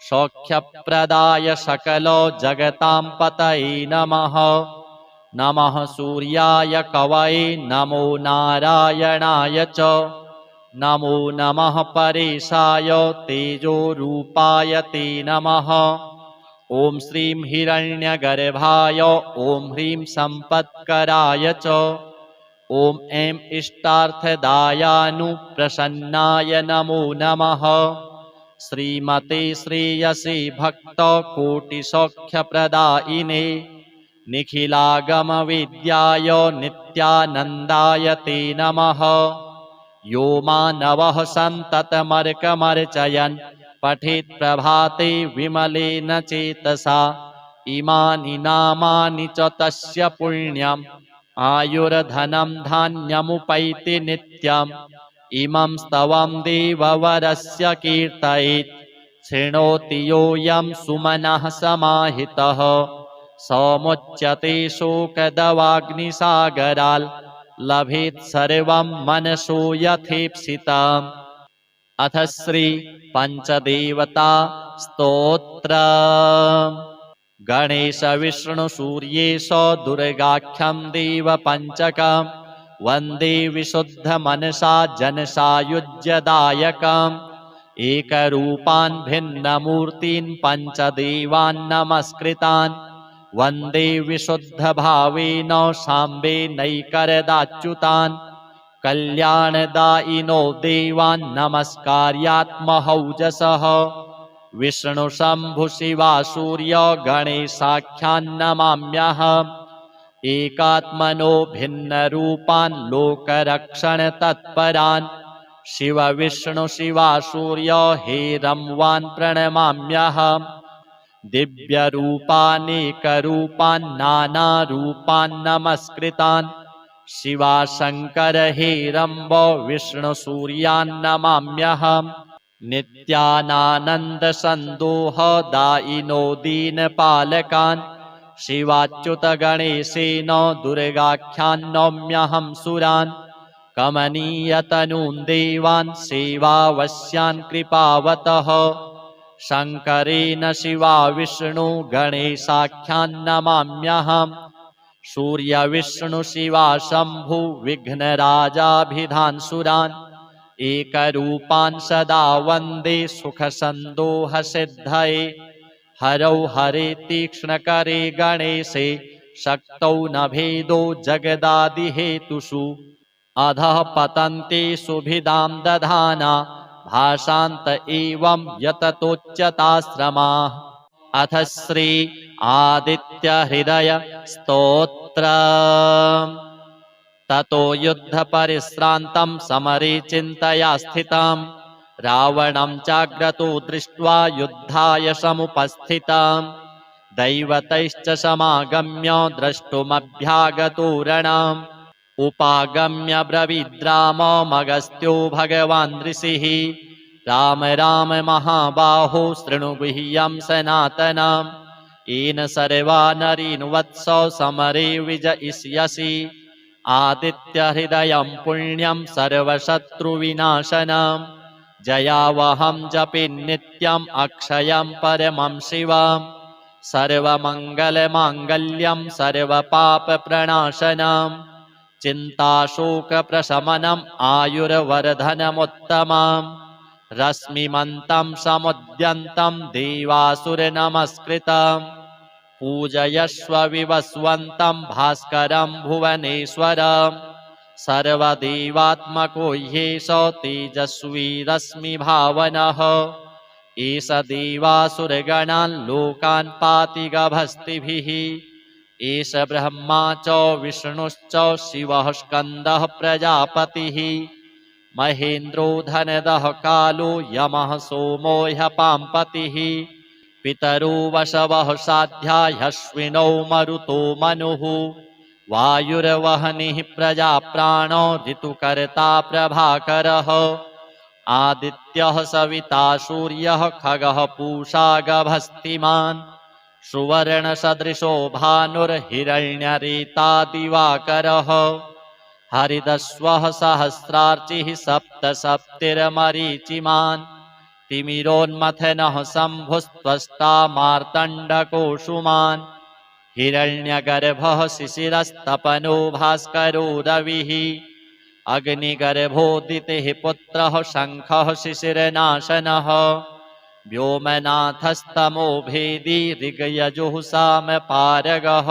सौख्यप्रदाय सकलो जगतां पतये नमः। नमः सूर्याय कवये नमो नारायणाय च नमो नमः परेशाय तेजोरूपाय ते नमः। ॐ श्रीं हिरण्यगर्भाय ॐ ह्रीं सम्पत्कराय च ॐ ऐं इष्टार्थदायानुप्रसन्नाय नमो नमः। श्रीमते श्रेयसे भक्तकोटिसौख्यप्रदायिने निखिलागमविद्याय नित्यानन्दाय ते नमः। यो मानवः सन्ततमर्कमर्चयन् पठेत् प्रभाते विमलेन चेतसा इमानि नामानि च तस्य पुण्यम् आयुर्धनं धान्यमुपैति नित्यम्। इमं स्तवं देववरस्य कीर्तयेत् शृणोति योऽयं सुमनः समाहितः समुच्यते शोकदवाग्निसागराल् लभेत् सर्वं मनसो यथेप्सितम्। अथ श्री पंचदेवता स्तोत्र। गणेश विष्णु सूर्येश दुर्गाख्यं देव पंचकम् वन्दे विशुद्ध मनसा जनसायुज्यदायकम्। एकरूपान् भिन्नमूर्तीन् पञ्चदेवान् नमस्कृतान् वन्दे विशुद्ध भावेन साम्बेनैकरदाच्युतान्। कल्याणदायिनो देवान् नमस्कार्यात्महौजसः विष्णु शम्भु शिवा सूर्य गणेशाख्यान् नमाम्यहम्। एकात्मनो भिन्नरूपान् लोकरक्षणतत्परान् शिव विष्णु शिवा सूर्य हेरंवान् प्रणमाम्यहम्। दिव्यरूपानेकरूपान् नानारूपान् नमस्कृतान् शिवा शङ्कर हेरम्ब विष्णु सूर्यान् नमाम्यहम्। नित्यानानन्दसन्दोहदायिनो दीनपालकान् शिवाच्युत गणेशेन दुर्गाख्यान् नौम्यहं सुरान्। कमनीयतनून् देवान् सेवावश्यान् कृपावतः शङ्करेण शिवा विष्णु गणेशाख्यान् नमाम्यहम्। सूर्यविष्णु शिवा शम्भु विघ्नराजाभिधान् सुरान् एकरूपान् सदा वन्दे सुखसन्दोहसिद्धये। हरौ हरे तीक्ष्णकरे गणेशे शक्तौ न भेदो जगदादिहेतुषु अधः पतन्ति सुभिदां दधाना भाषान्त एवं यततोच्यताश्रमाः। अथ श्री आदित्यहृदय स्तोत्र। ततो युद्धपरिश्रान्तं समरे चिन्तया स्थितं रावणं चाग्रतो दृष्ट्वा युद्धाय समुपस्थितं दैवतैश्च समागम्य द्रष्टुमभ्यागतो रणम् उपागम्य ब्रवीद्राममगस्त्यो भगवान् ऋषिः राम राम महाबाहो शृणु गुह्यं सनातनम् येन सर्वा नरीन् वत्स समरे विजयिष्यसि आदित्यहृदयं पुण्यं सर्वशत्रुविनाशनम् जयावहं जपे नित्यम् अक्षयं परमं शिवम् सर्वमङ्गलमाङ्गल्यं सर्वपापप्रणाशनम् चिन्ताशोकप्रशमनम् आयुर्वर्धनमुत्तमम् रश्मिमन्तं समुद्यन्तं देवासुरनमस्कृतम् पूजयस्व विवस्वन्तं भास्करं भुवनेश्वरम् सर्वदेवात्मको ह्येष तेजस्वी रश्मिभावनः एष देवासुरगणान् लोकान् पाति गभस्तिभिः एष ब्रह्मा च विष्णुश्च शिवः स्कन्दः प्रजापतिः महेन्द्रो धनदः कालो यमः सोमो ह्यपाम्पतिः पितरो वशवः साध्याह्यश्विनौ मरुतो मनुः वायुर्वह्निः प्रजाप्राणो ऋतुकर्ता प्रभाकरः आदित्यः सविता सूर्यः खगः पूषा गभस्तिमान् सुवर्णसदृशो भानुर्हिरण्यरेता दिवाकरः हरिदस्वः सहस्रार्चिः सप्तसप्तिर्मरीचिमान् तिमिरोन्मथनः शम्भुस्त्वष्टा मार्तण्डकोऽंशुमान् हिरण्यगर्भः शिशिरस्तपनो भास्करो रविः अग्निगर्भोदितिः पुत्रः शङ्खः शिशिरनाशनः व्योमनाथस्तमो भेदी ऋग्यजुः सामपारगः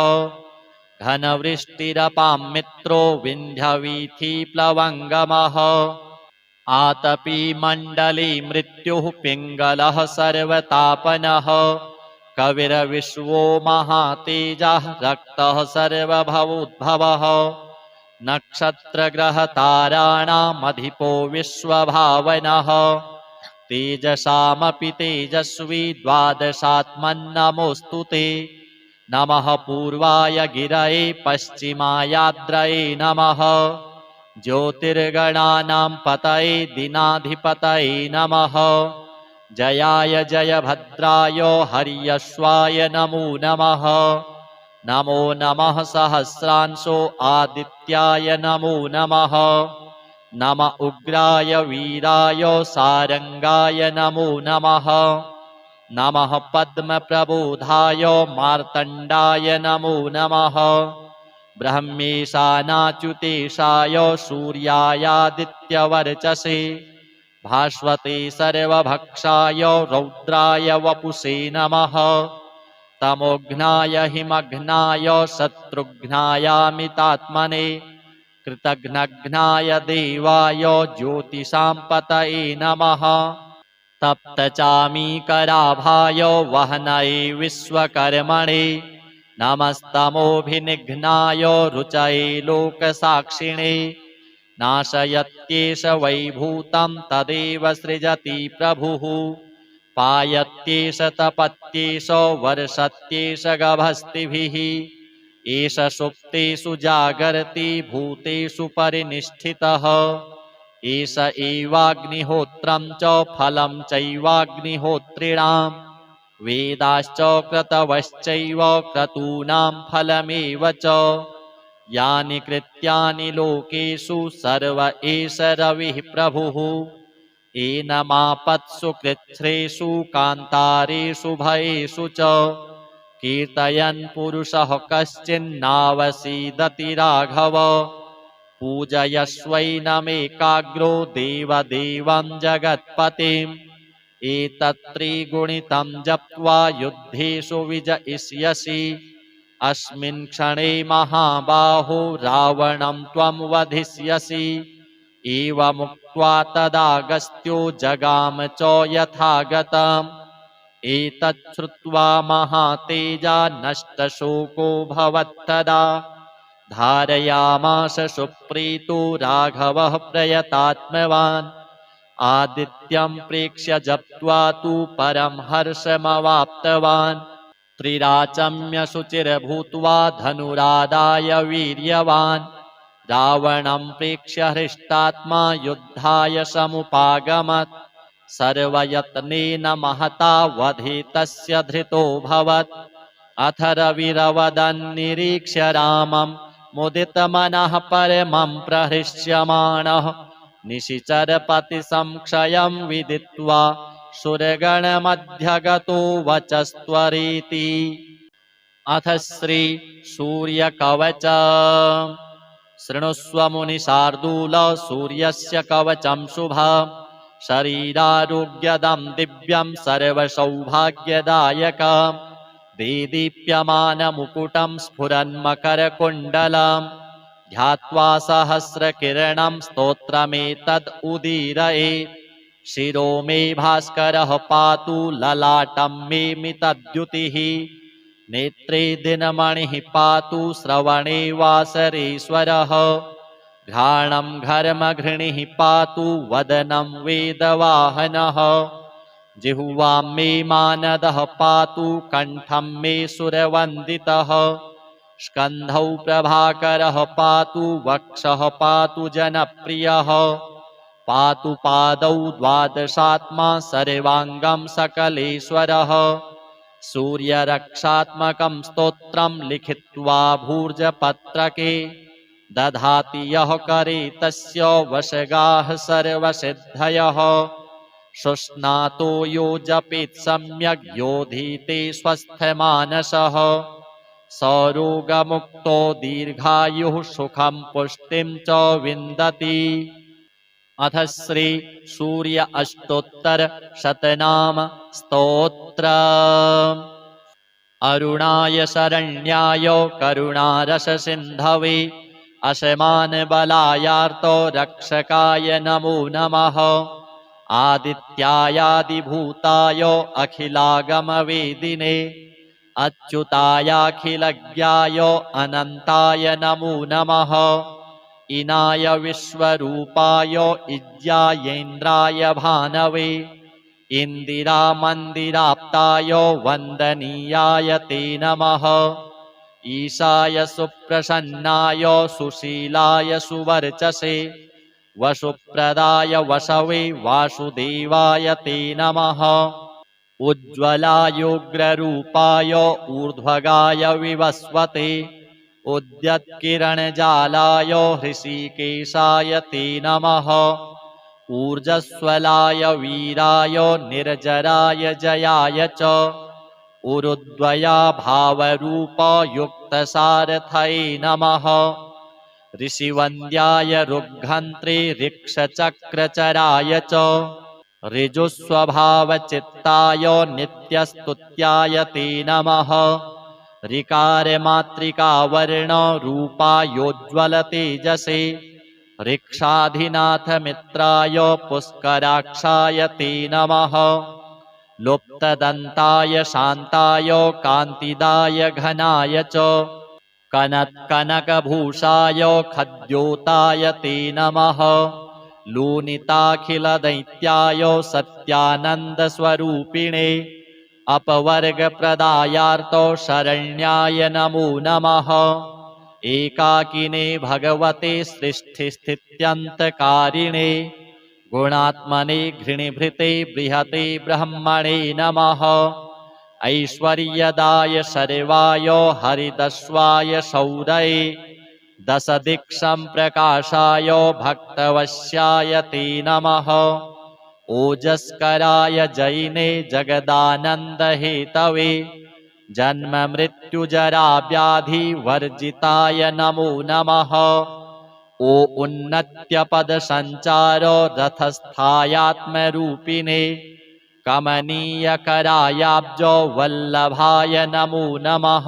घनवृष्टिरपां मित्रो विन्ध्यवीथिप्लवङ्गमः आतपी मण्डले मृत्युः पिङ्गलः सर्वतापनः कविर्विश्वो महातेजः रक्तः सर्वभवोद्भवः नक्षत्रग्रहताराणामधिपो विश्वभावनः तेजसामपि तेजस्वी द्वादशात्मन्नमोऽस्तु ते नमः पूर्वाय गिरये पश्चिमायाद्रये नमः ज्योतिर्गणानां पतये दिनाधिपतये नमः जयाय जयभद्राय हर्यश्वाय नमो नमः नमो नमः सहस्रांशो आदित्याय नमो नमः नम उग्राय वीराय सारंगाय नमो नमः नमः पद्मप्रबोधाय मार्तण्डाय नमो नमः ब्रह्मेशानाच्युतेशाय सूर्यायादित्यवर्चसे भास्वते सर्वभक्षाय रौद्राय वपुषे नमः तमोघ्नाय हिमघ्नाय शत्रुघ्नायामितात्मने कृतघ्नघ्नाय देवाय ज्योतिषां पतये नमः तप्तचामीकराभाय वह्नये विश्वकर्मणे नमस्तमोभिनिघ्नाय रुचये लोकसाक्षिणे नाशयत्येष वैभूतं तदेव सृजति प्रभुः पायत्येष तपत्येष वर्षत्येष गभस्तिभिः एष सुप्तेषु जागर्ति भूतेषु परिनिष्ठितः एष एवाग्निहोत्रं च फलं चैवाग्निहोत्रिणां वेदाश्च क्रतवश्चैव क्रतूनां फलमेव च यानि कृत्यानि लोकेषु सर्व एष रविः प्रभुः एनमापत्सु कृच्छ्रेषु कान्तारेषु भयेषु च कीर्तयन् पुरुषः कश्चिन्नावसीदति राघव पूजयस्वैनमेकाग्रो देवदेवं जगत्पतिम् एतत्त्रिगुणितं जप्त्वा युद्धेषु विजयिष्यसि अस्मिन् क्षणे महाबाहो रावणं त्वं वधिष्यसि एवमुक्त्वा तदागस्त्यो जगाम च यथागतम् एतत् श्रुत्वा महातेजा नष्टशोको भवत्तदा धारयामास सुप्रीतो राघवः प्रयतात्मवान् आदित्यं प्रेक्ष्य जप्त्वा तु परं हर्षमवाप्तवान् त्रिराचम्य शुचिर्भूत्वा धनुरादाय वीर्यवान् रावणं प्रेक्ष्य हृष्टात्मा युद्धाय समुपागमत् सर्वयत्नेन महता वधे तस्य धृतोऽभवत् अथ रविरवदन्निरीक्ष्य रामं मुदितमनः परमं प्रहृष्यमाणः निशिचरपतिसंक्षयं विदित्वा सुरगणमध्यगतो वचस्त्वरीति अथ श्री सूर्यकवच शृणुष्व मुनिशार्दूल सूर्यस्य कवचं शुभम् शरीरारोग्यदं दिव्यं सर्वसौभाग्यदायकम् देदीप्यमानमुकुटं स्फुरन्मकरकुण्डलं ध्यात्वा सहस्रकिरणं स्तोत्रमेतद् उदीरयेत् शिरो मे भास्करः पातु ललाटं मे मितद्युतिः नेत्रे दिनमणिः पातु श्रवणे वासरेश्वरः घ्राणं घर्मघृणिः पातु वदनं वेदवाहनः जिह्वां मे मानदः पातु कण्ठं मे सुरवन्दितः स्कन्धौ प्रभाकरः पातु वक्षः पातु जनप्रियः पातु पादौ द्वादशात्मा सर्वाङ्गं सकलेश्वरः सूर्यरक्षात्मकं स्तोत्रं लिखित्वा भूर्जपत्रके दधाति यः करे तस्य वशगाः सर्वसिद्धयः शुष्णातो यो जपेत् सम्यग् योधीते स्वस्थमानसः सरोगमुक्तो दीर्घायुः सुखं पुष्टिं च विन्दति अथ श्री सूर्य अष्टोत्तर शतनाम स्तोत्र अरुणाय शरण्याय करुणारस सिन्धवे अशमान बलायार्तो रक्षकाय नमो नमः आदित्यायादिभूताय अखिलागमवेदिने अच्युतायाखिलज्ञाय अनन्ताय नमो नमः इनाय विश्वरूपाय इज्यायेन्द्राय भानवे इन्दिरामन्दिराप्ताय वन्दनीयाय ते नमः ईशाय सुप्रसन्नाय सुशीलाय सुवर्चसे वसुप्रदाय वसवे वासुदेवाय ते नमः उज्ज्वलायोग्ररूपाय ऊर्ध्वगाय विवस्वते उद्यत्किरणजालाय हृषीकेशाय ते नमः ऊर्जस्वलाय वीराय निर्जराय जयाय च उरुद्वया भावरूपयुक्तसारथये नमः ऋषिवन्द्याय रुग्घन्त्रे ऋक्षचक्रचराय च ऋजुस्वभावचित्ताय नित्यस्तुत्याय ते नमः ऋकारमातृकावर्णरूपायोज्ज्वलतेजसे ऋक्षाधिनाथमित्राय पुष्कराक्षाय ते नमः लुप्तदन्ताय शान्ताय कान्तिदाय घनाय च कनत्कनकभूषाय खद्योताय ते नमः लूनिताखिलदैत्याय सत्यानन्दस्वरूपिणे अपवर्गप्रदायार्तो शरण्याय नमो नमः एकाकिने भगवते सृष्टिस्थित्यन्तकारिणे गुणात्मने घृणिभृते बृहते ब्रह्मणे नमः ऐश्वर्यदाय सर्वाय हरिदस्वाय शौरये दशदिक्सम्प्रकाशाय भक्तवश्याय ते नमः ओजस्कराय जैने जगदानन्दहेतवे जन्ममृत्युजराव्याधिवर्जिताय नमो नमः ओ उन्नत्यपदसञ्चार रथस्थायात्मरूपिणे कमनीयकरायाब्जो वल्लभाय नमो नमः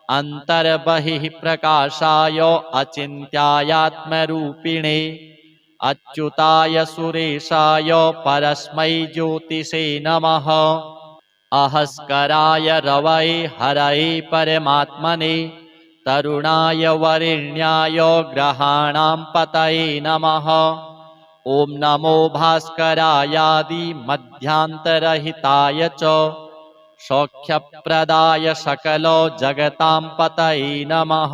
अन्तर्बहिः प्रकाशाय अचिन्त्यायात्मरूपिणे अच्युताय सुरेशाय परस्मै ज्योतिषे नमः। अहस्कराय रवये हरये परमात्मने तरुणाय वरेण्याय ग्रहाणां पतये नमः। ॐ नमो भास्करायादि मध्यान्तरहिताय च सौख्यप्रदाय सकलो जगतां पतये नमः।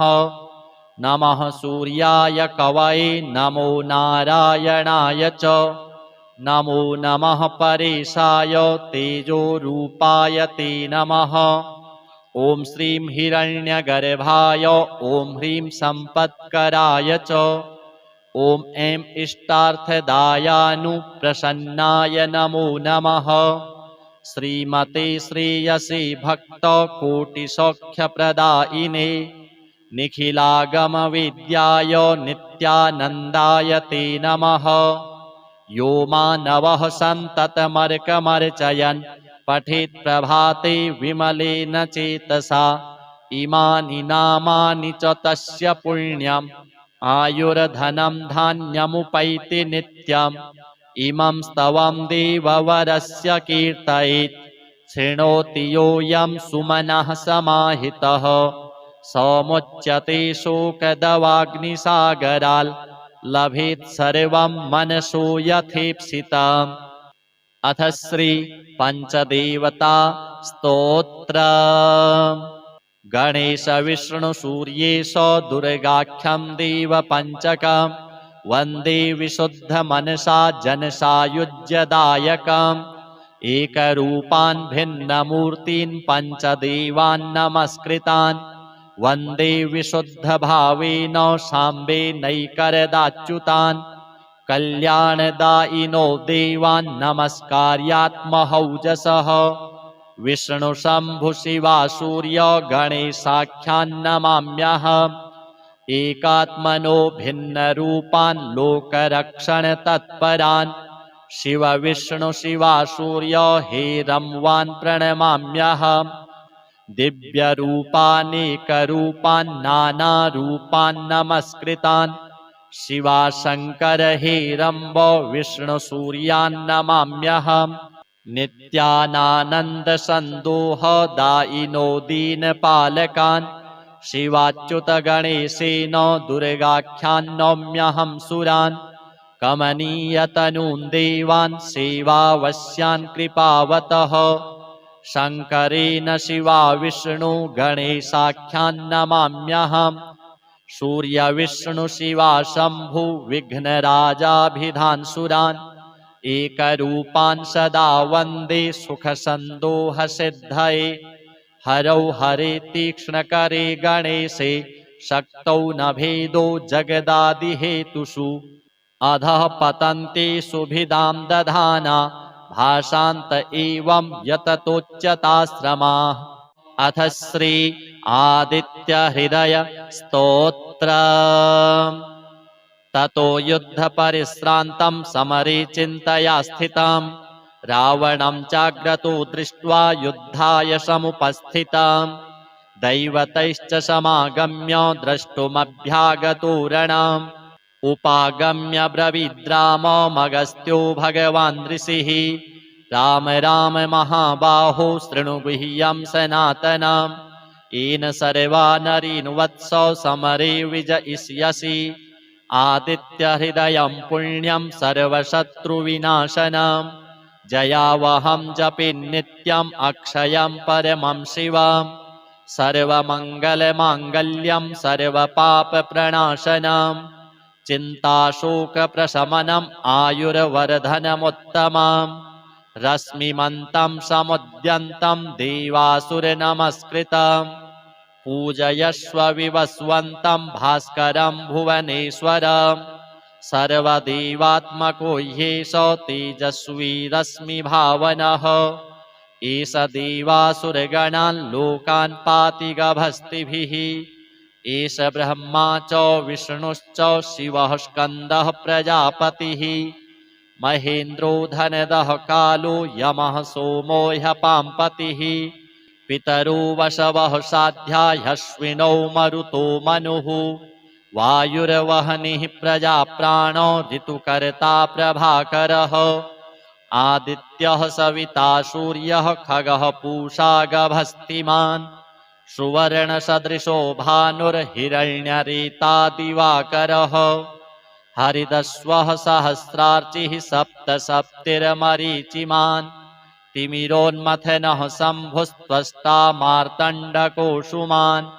नमः सूर्याय कवये नमो नारायणाय च नमो नमः परेशाय तेजोरूपाय ते नमः। ॐ श्रीं हिरण्यगर्भाय ॐ ह्रीं सम्पत्कराय च ॐ ऐं इष्टार्थदायानुप्रसन्नाय नमो नमः। श्रीमते श्रेयसे भक्तकोटिसौख्यप्रदायिने निखिलागमविद्याय नित्यानन्दाय ते नमः। यो मानवः सन्ततमर्कमर्चयन् पठेत् प्रभाते विमलेन चेतसा इमानि नामानि च तस्य पुण्यम् आयुर्धनं धान्यमुपैति नित्यम्। इमं स्तवं देववरस्य कीर्तयेत् शृणोति योऽयं सुमनः समाहितः समुच्यते शोकदवाग्निसागराल् लभेत् सर्वं मनसो यथेप्सितम्। अथ श्री पंचदेवता स्तोत्र। गणेश विष्णु सूर्येश दुर्गाख्यं देव पंचकम् वन्दे विशुद्ध मनसा जनसायुज्यदायकम्। एकरूपान् भिन्नमूर्तीन् पञ्चदेवान् नमस्कृतान् वन्दे विशुद्ध भावेन साम्बेनैकरदाच्युतान्। कल्याणदायिनो देवान् नमस्कार्यात्महौजसः विष्णु शम्भु शिवा सूर्य गणेशाख्यान् नमाम्यहम्। एकात्मनो भिन्नरूपान् लोकरक्षणतत्परान् शिव विष्णु शिवा सूर्य हेरंवान् प्रणमाम्यहम्। दिव्यरूपानेकरूपान् नानारूपान् नमस्कृतान् शिवा शङ्कर हेरम्ब विष्णु सूर्यान् नमाम्यहम्। नित्यानानन्दसन्दोहदायिनो दीनपालकान् शिवाच्युत गणेशेन दुर्गाख्यान् नौम्यहं सुरान्। कमनीयतनून् देवान् सेवावश्यान् कृपावतः शङ्करेण शिवा विष्णु गणेशाख्यान् नमाम्यहम्। सूर्य विष्णु शिवा शम्भु विघ्नराजाभिधान् सुरान् एकरूपान् सदा वन्दे सुखसन्दोहसिद्धये। हरौ हरे तीक्ष्णकरे गणेशे शक्तौ न भेदो जगदादिहेतुषु। अधः पतन्ते सुभिदां दधाना भाषान्त एवं यततोच्यताश्रमाः। अथ श्री आदित्यहृदय स्तोत्र। ततो युद्धपरिश्रान्तं समरे चिन्तया स्थितं रावणं चाग्रतो दृष्ट्वा युद्धाय समुपस्थितं। दैवतैश्च समागम्य द्रष्टुमभ्यागतो रणम्। उपागम्य ब्रवीद्राममगस्त्यो भगवान् ऋषिः राम राम महाबाहो शृणु गुह्यं सनातनम्। येन सर्वा नरीन् वत्स समरे विजयिष्यसि आदित्यहृदयं पुण्यं सर्वशत्रुविनाशनम्। जयावहं जपे नित्यम् अक्षयं परमं शिवम्। सर्वमङ्गलमाङ्गल्यं सर्वपापप्रणाशनम्। चिन्ताशोकप्रशमनम् आयुर्वर्धनमुत्तमम्। रश्मिमन्तं समुद्यन्तं देवासुरनमस्कृतम्। पूजयस्व विवस्वन्तं भास्करं भुवनेश्वरम्। सर्वदेवात्मको ह्येष तेजस्वी रश्मिभावनः। एष देवासुरगणान् लोकान् पाति गभस्तिभिः। एष ब्रह्मा च विष्णुश्च शिवः स्कन्दः प्रजापतिः। महेन्द्रो धनदः कालो यमः सोमो ह्यपाम्पतिः। पितरो वशवः साध्याह्यश्विनौ मरुतो मनुः वायुर्वह्निः प्रजा प्राणो ऋतुकर्ता प्रभाकरः आदित्यः सविता सूर्यः खगः पूषा गभस्तिमान् सुवर्णसदृशो भानुर्हिरण्यरेता दिवाकरः हरिदस्वः सहस्रार्चिः सप्तसप्तिर्मरीचिमान् तिमिरोन्मथनः शम्भुस्त्वष्टा मार्तण्डकोऽंशुमान्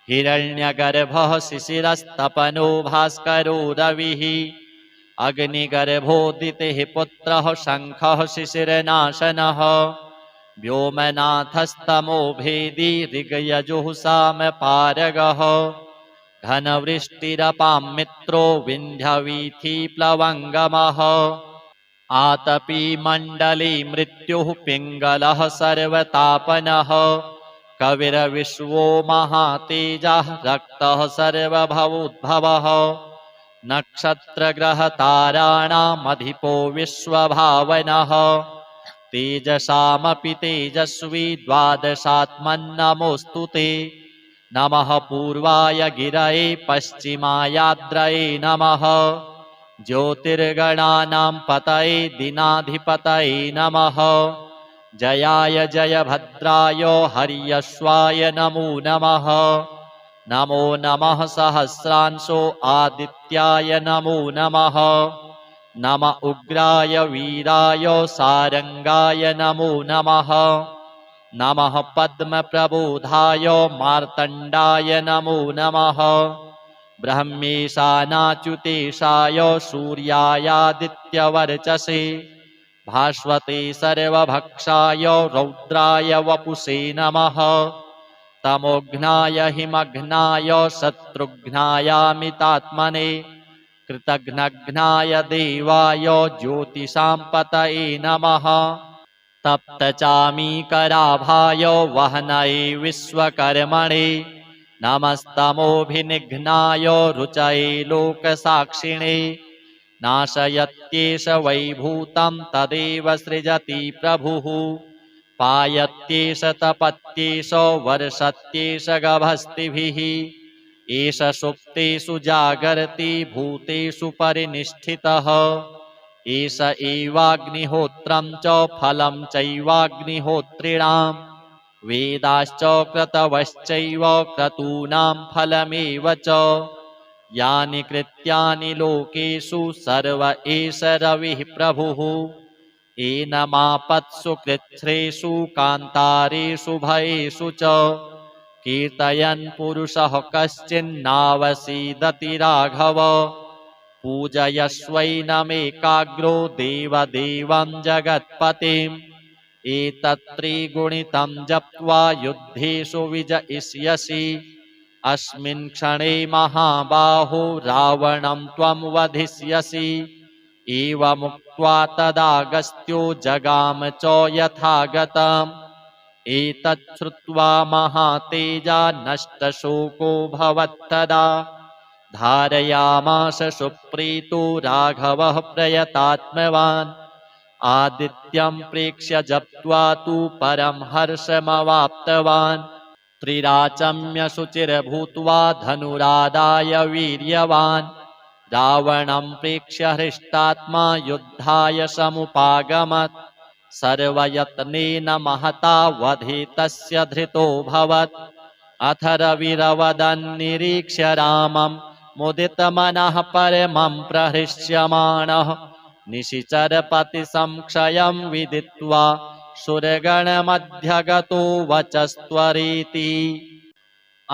हिरण्यगर्भः शिशिरस्तपनो भास्करो रविः अग्निगर्भोदितिः पुत्रः शङ्खः शिशिरनाशनः व्योमनाथस्तमो भेदी ऋग्यजुः सामपारगः घनवृष्टिरपां मित्रो विन्ध्यवीथिप्लवङ्गमः आतपी मण्डली मृत्युः पिङ्गलः सर्वतापनः कविर्विश्वो महातेजः रक्तः सर्वभवोद्भवः नक्षत्रग्रहताराणामधिपो विश्वभावनः तेजसामपि तेजस्वी द्वादशात्मन्नमोऽस्तु ते नमः पूर्वाय गिरये पश्चिमायाद्रये नमः ज्योतिर्गणानां पतये दिनाधिपतये नमः जयाय जयभद्राय हर्यश्वाय नमो नमः नमो नमः सहस्रांशो आदित्याय नमो नमः नम उग्राय वीराय सारंगाय नमो नमः नमः पद्मप्रबोधाय मार्तण्डाय नमो नमः ब्रह्मेशानाच्युतेशाय सूर्यायादित्यवर्चसे भास्वते सर्वभक्षाय रौद्राय वपुषे नमः तमोघ्नाय हिमघ्नाय शत्रुघ्नायामितात्मने कृतघ्नघ्नाय देवाय ज्योतिषां पतये नमः तप्तचामीकराभाय वह्नये विश्वकर्मणे नमस्तमोभिनिघ्नाय रुचये लोकसाक्षिणे नाशयत्येष वैभूतं तदेव सृजति प्रभुः पायत्येष तपत्येष वर्षत्येष गभस्तिभिः एष सुप्तेषु जागर्ति भूतेषु परिनिष्ठितः एष एवाग्निहोत्रं च फलं चैवाग्निहोत्रिणां वेदाश्च क्रतवश्चैव क्रतूनां फलमेव च यानि कृत्यानि लोकेषु सर्व एष रविः प्रभुः एनमापत्सु कृच्छ्रेषु कान्तारेषु भयेषु च कीर्तयन् पुरुषः कश्चिन्नावसीदति राघव पूजयस्वैनमेकाग्रो देवदेवं जगत्पतिम् एतत्त्रिगुणितं जप्त्वा युद्धेषु विजयिष्यसि अस्मिन् क्षणे महाबाहो रावणं त्वं वधिष्यसि एवमुक्त्वा तदागस्त्यो जगाम च यथागतम् एतच्छ्रुत्वा महातेजा नष्टशोको भवत्तदा धारयामास सुप्रीतो राघवः प्रयतात्मवान् आदित्यं प्रेक्ष्य जप्त्वा तु परं हर्षमवाप्तवान् त्रिराचम्य शुचिर्भूत्वा धनुरादाय वीर्यवान् रावणं प्रेक्ष्य हृष्टात्मा युद्धाय समुपागमत् सर्वयत्नेन महता वधे तस्य धृतोऽभवत् अथ रविरवदन्निरीक्ष्य रामं मुदितमनः परमं प्रहृष्यमाणः निशिचरपतिसंक्षयं विदित्वा सुरगणमध्यगतो वचस्त्वरीति।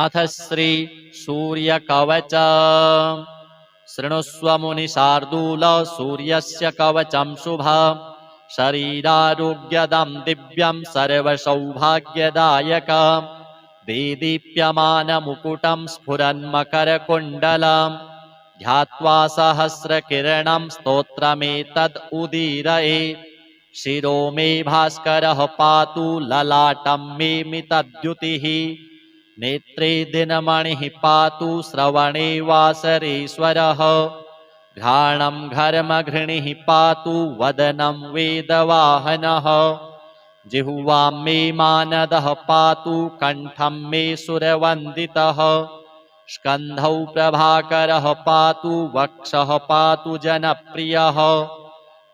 अथ श्री सूर्यकवच शृणुष्व मुनिशार्दूल सूर्यस्य कवचं शुभं शरीरारोग्यदं दिव्यं सर्वसौभाग्यदायकं देदीप्यमानमुकुटं स्फुरन्मकरकुण्डलं ध्यात्वा सहस्रकिरणं स्तोत्रमेतद् उदीरये शिरो मे भास्करः पातु ललाटं मे मितद्युतिः नेत्रे दिनमणिः पातु श्रवणे वासरेश्वरः घ्राणं घर्मघृणिः पातु वदनं वेदवाहनः जिह्वां मे मानदः पातु कण्ठं मे सुरवन्दितः स्कन्धौ प्रभाकरः पातु वक्षः पातु जनप्रियः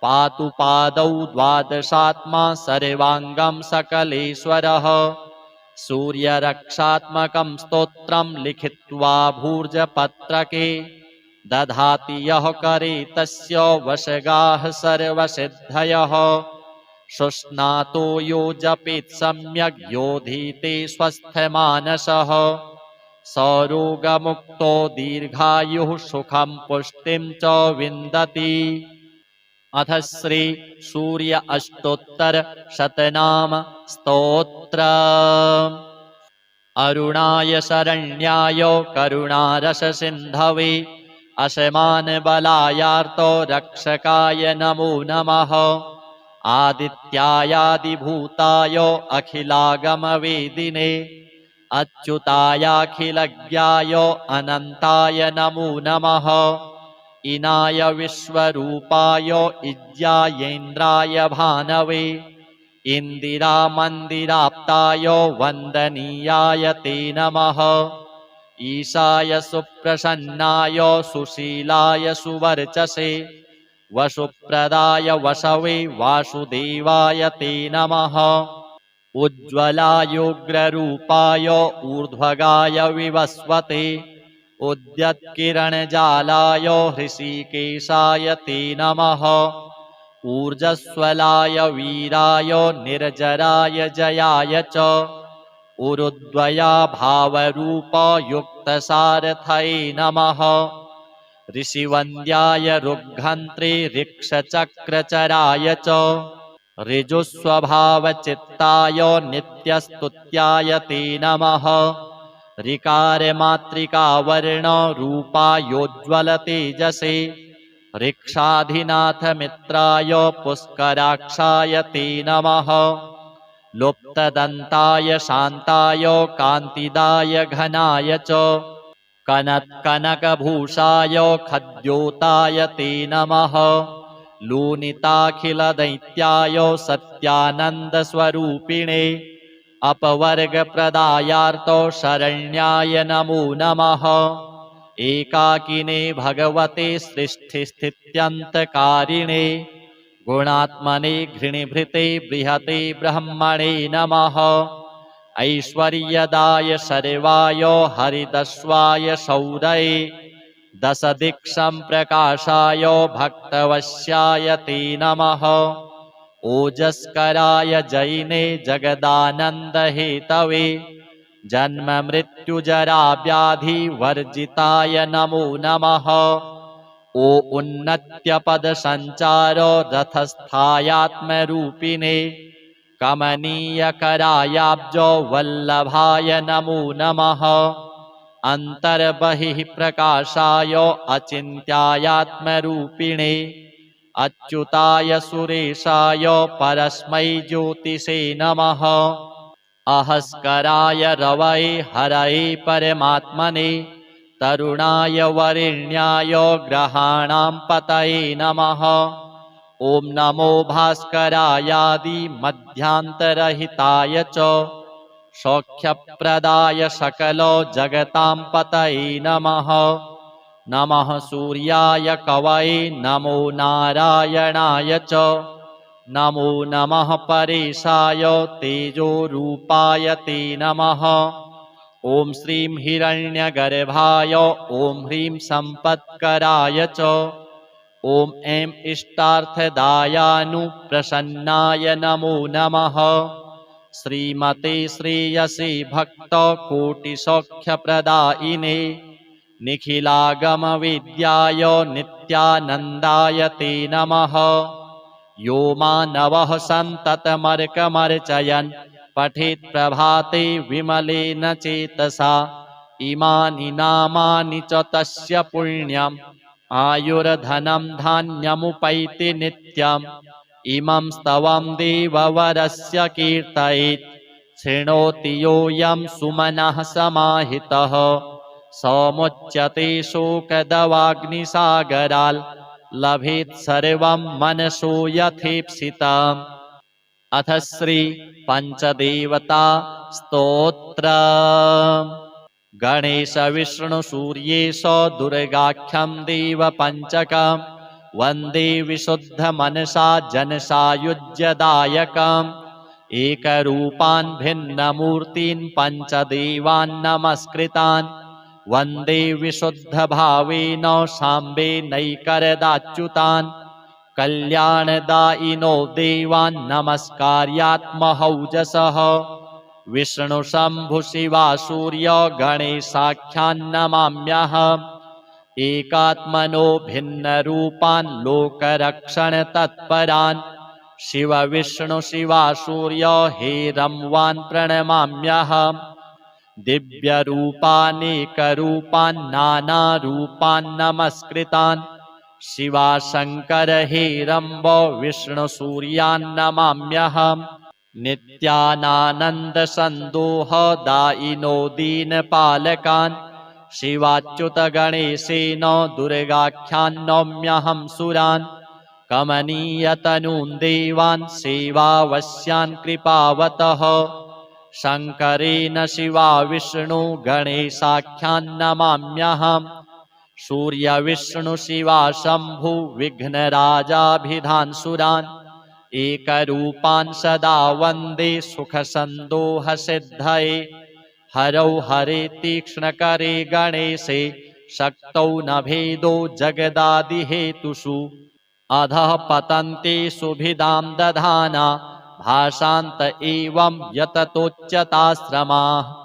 पातु पादौ द्वादशात्मा सर्वाङ्गं सकलेश्वरः सूर्यरक्षात्मकं स्तोत्रं लिखित्वा भूर्जपत्रके दधाति यः करे तस्य वशगाः सर्वसिद्धयः शुष्णातो यो जपेत् सम्यग् योधीते स्वस्थमानसः सरोगमुक्तो दीर्घायुः सुखं पुष्टिं च विन्दति। अथ श्री सूर्य अष्टोत्तर शतनाम स्तोत्र। अरुणाय शरण्याय करुणारससिन्धवे अशमानबलायार्तो रक्षकाय नमो नमः। आदित्यायादिभूताय अखिलागमवेदिने अच्युतायाखिलज्ञाय अनन्ताय नमो नमः। इनाय विश्वरूपाय इज्यायेन्द्राय भानवे इन्दिरामन्दिराप्ताय वन्दनीयाय ते नमः। ईशाय सुप्रसन्नाय सुशीलाय सुवर्चसे वसुप्रदाय वसवे वासुदेवाय ते नमः। उज्ज्वलायोग्ररूपाय ऊर्ध्वगाय विवस्वते उद्यत्किरणजालाय हृषीकेशाय ते नमः। ऊर्जस्वलाय वीराय निर्जराय जयाय च उरुद्वया भावरूपयुक्तसारथये नमः। ऋषिवन्द्याय रुग्घन्त्रे ऋक्षचक्रचराय च ऋजुस्वभावचित्ताय नित्यस्तुत्याय ते नमः। ऋकारमातृकावर्णरूपायोज्ज्वलतेजसे ऋक्षाधिनाथमित्राय पुष्कराक्षाय ते नमः। लुप्तदन्ताय शान्ताय कान्तिदाय घनाय च कनत्कनकभूषाय खद्योताय ते नमः। लूनिताखिलदैत्याय सत्यानन्दस्वरूपिणे अपवर्गप्रदायार्तो शरण्याय नमो नमः। एकाकिने भगवते सृष्टिस्थित्यन्तकारिणे गुणात्मने घृणिभृते बृहते ब्रह्मणे नमः। ऐश्वर्यदाय सर्वाय हरिदस्वाय शौरये दशदिक्सम्प्रकाशाय भक्तवश्याय ते नमः। ओजस्कराय जैने जगदानन्दहेतवे जन्ममृत्युजराव्याधिवर्जिताय नमो नमः। ओ उन्नत्यपदसञ्चार रथस्थायात्मरूपिणे कमनीयकरायाब्ज वल्लभाय नमो नमः। अन्तर्बहिः प्रकाशाय अचिन्त्यायात्मरूपिणे अच्युताय सुरेशाय परस्मै ज्योतिषे नमः। अहस्कराय रवये हरये परमात्मने तरुणाय वरेण्याय ग्रहाणां पतये नमः। ॐ नमो भास्करायादि मध्यान्तरहिताय च सौख्यप्रदाय सकलो जगतां पतये नमः। नमः सूर्याय कवये नमो नारायणाय च नमो नमः परेशाय तेजोरूपाय ते नमः। ॐ श्रीं हिरण्यगर्भाय ॐ ह्रीं सम्पत्कराय च ॐ ऐं इष्टार्थदायानुप्रसन्नाय नमो नमः। श्रीमते श्रेयसे भक्तकोटिसौख्यप्रदायिने निखिलागमवेद्याय नित्यानन्दाय ते नमः। यो मानवः सन्ततमर्कमर्चयन् पठेत् प्रभाते विमलेन चेतसा इमानि नामानि च तस्य पुण्यम् आयुर्धनं धान्यमुपैति नित्यम्। इमं स्तवं देववरस्य कीर्तयेत् शृणोति योऽयं सुमनः समाहितः समुच्यते शोकदवाग्निसागराल् लभेत् सर्वं मनसो यथेप्सितम्। अथ श्री पंचदेवता स्तोत्र। गणेश विष्णु सूर्येश दुर्गाख्यं देव पंचकं वंदे विशुद्ध मनसा जनसायुज्यदायकम् एकरूपान् भिन्नमूर्तीन् पंचदेवान् नमस्कृतान् वंदे विशुद्ध भावेन साम्बेनैकरदाच्युतान् कल्याणदायिनो देवान् नमस्कार्यात्महौजसः विष्णु शंभु शिवा सूर्य गणेशाख्यान् नमाम्यहम् एकात्मनो भिन्नरूपान् लोकरक्षण तत्परान् शिव विष्णु शिवा सूर्य हेरंवान् प्रणमाम्यहम् दिव्यरूपानेकरूपान् नानारूपान् नमस्कृतान् शिवा शंकर हेरंब विष्णु सूर्यान् नमाम्यहम् नित्यानानंद संदोह दायिनो दीनपालकान् शिवाच्युत गणेशेन दुर्गाख्यान् नौम्यहं सुरान् कमनीयतनून् देवान् सेवावश्यान् कृपावतः शंकरेण शिवा विष्णु गणेशाख्यान् नमाम्यहम् सूर्य विष्णु शिवा शंभु विघ्नराजाभिधान् सुरान् एकरूपान् सदा वन्दे सुखसन्दोह सिद्धये हरौ हरे तीक्ष्णकरे गणेशे शक्तौ न भेदो जगदादिहेतुषु अधः पतन्ते सुभिदां दधाना भाषान्त एवं यततोच्यताश्रमाः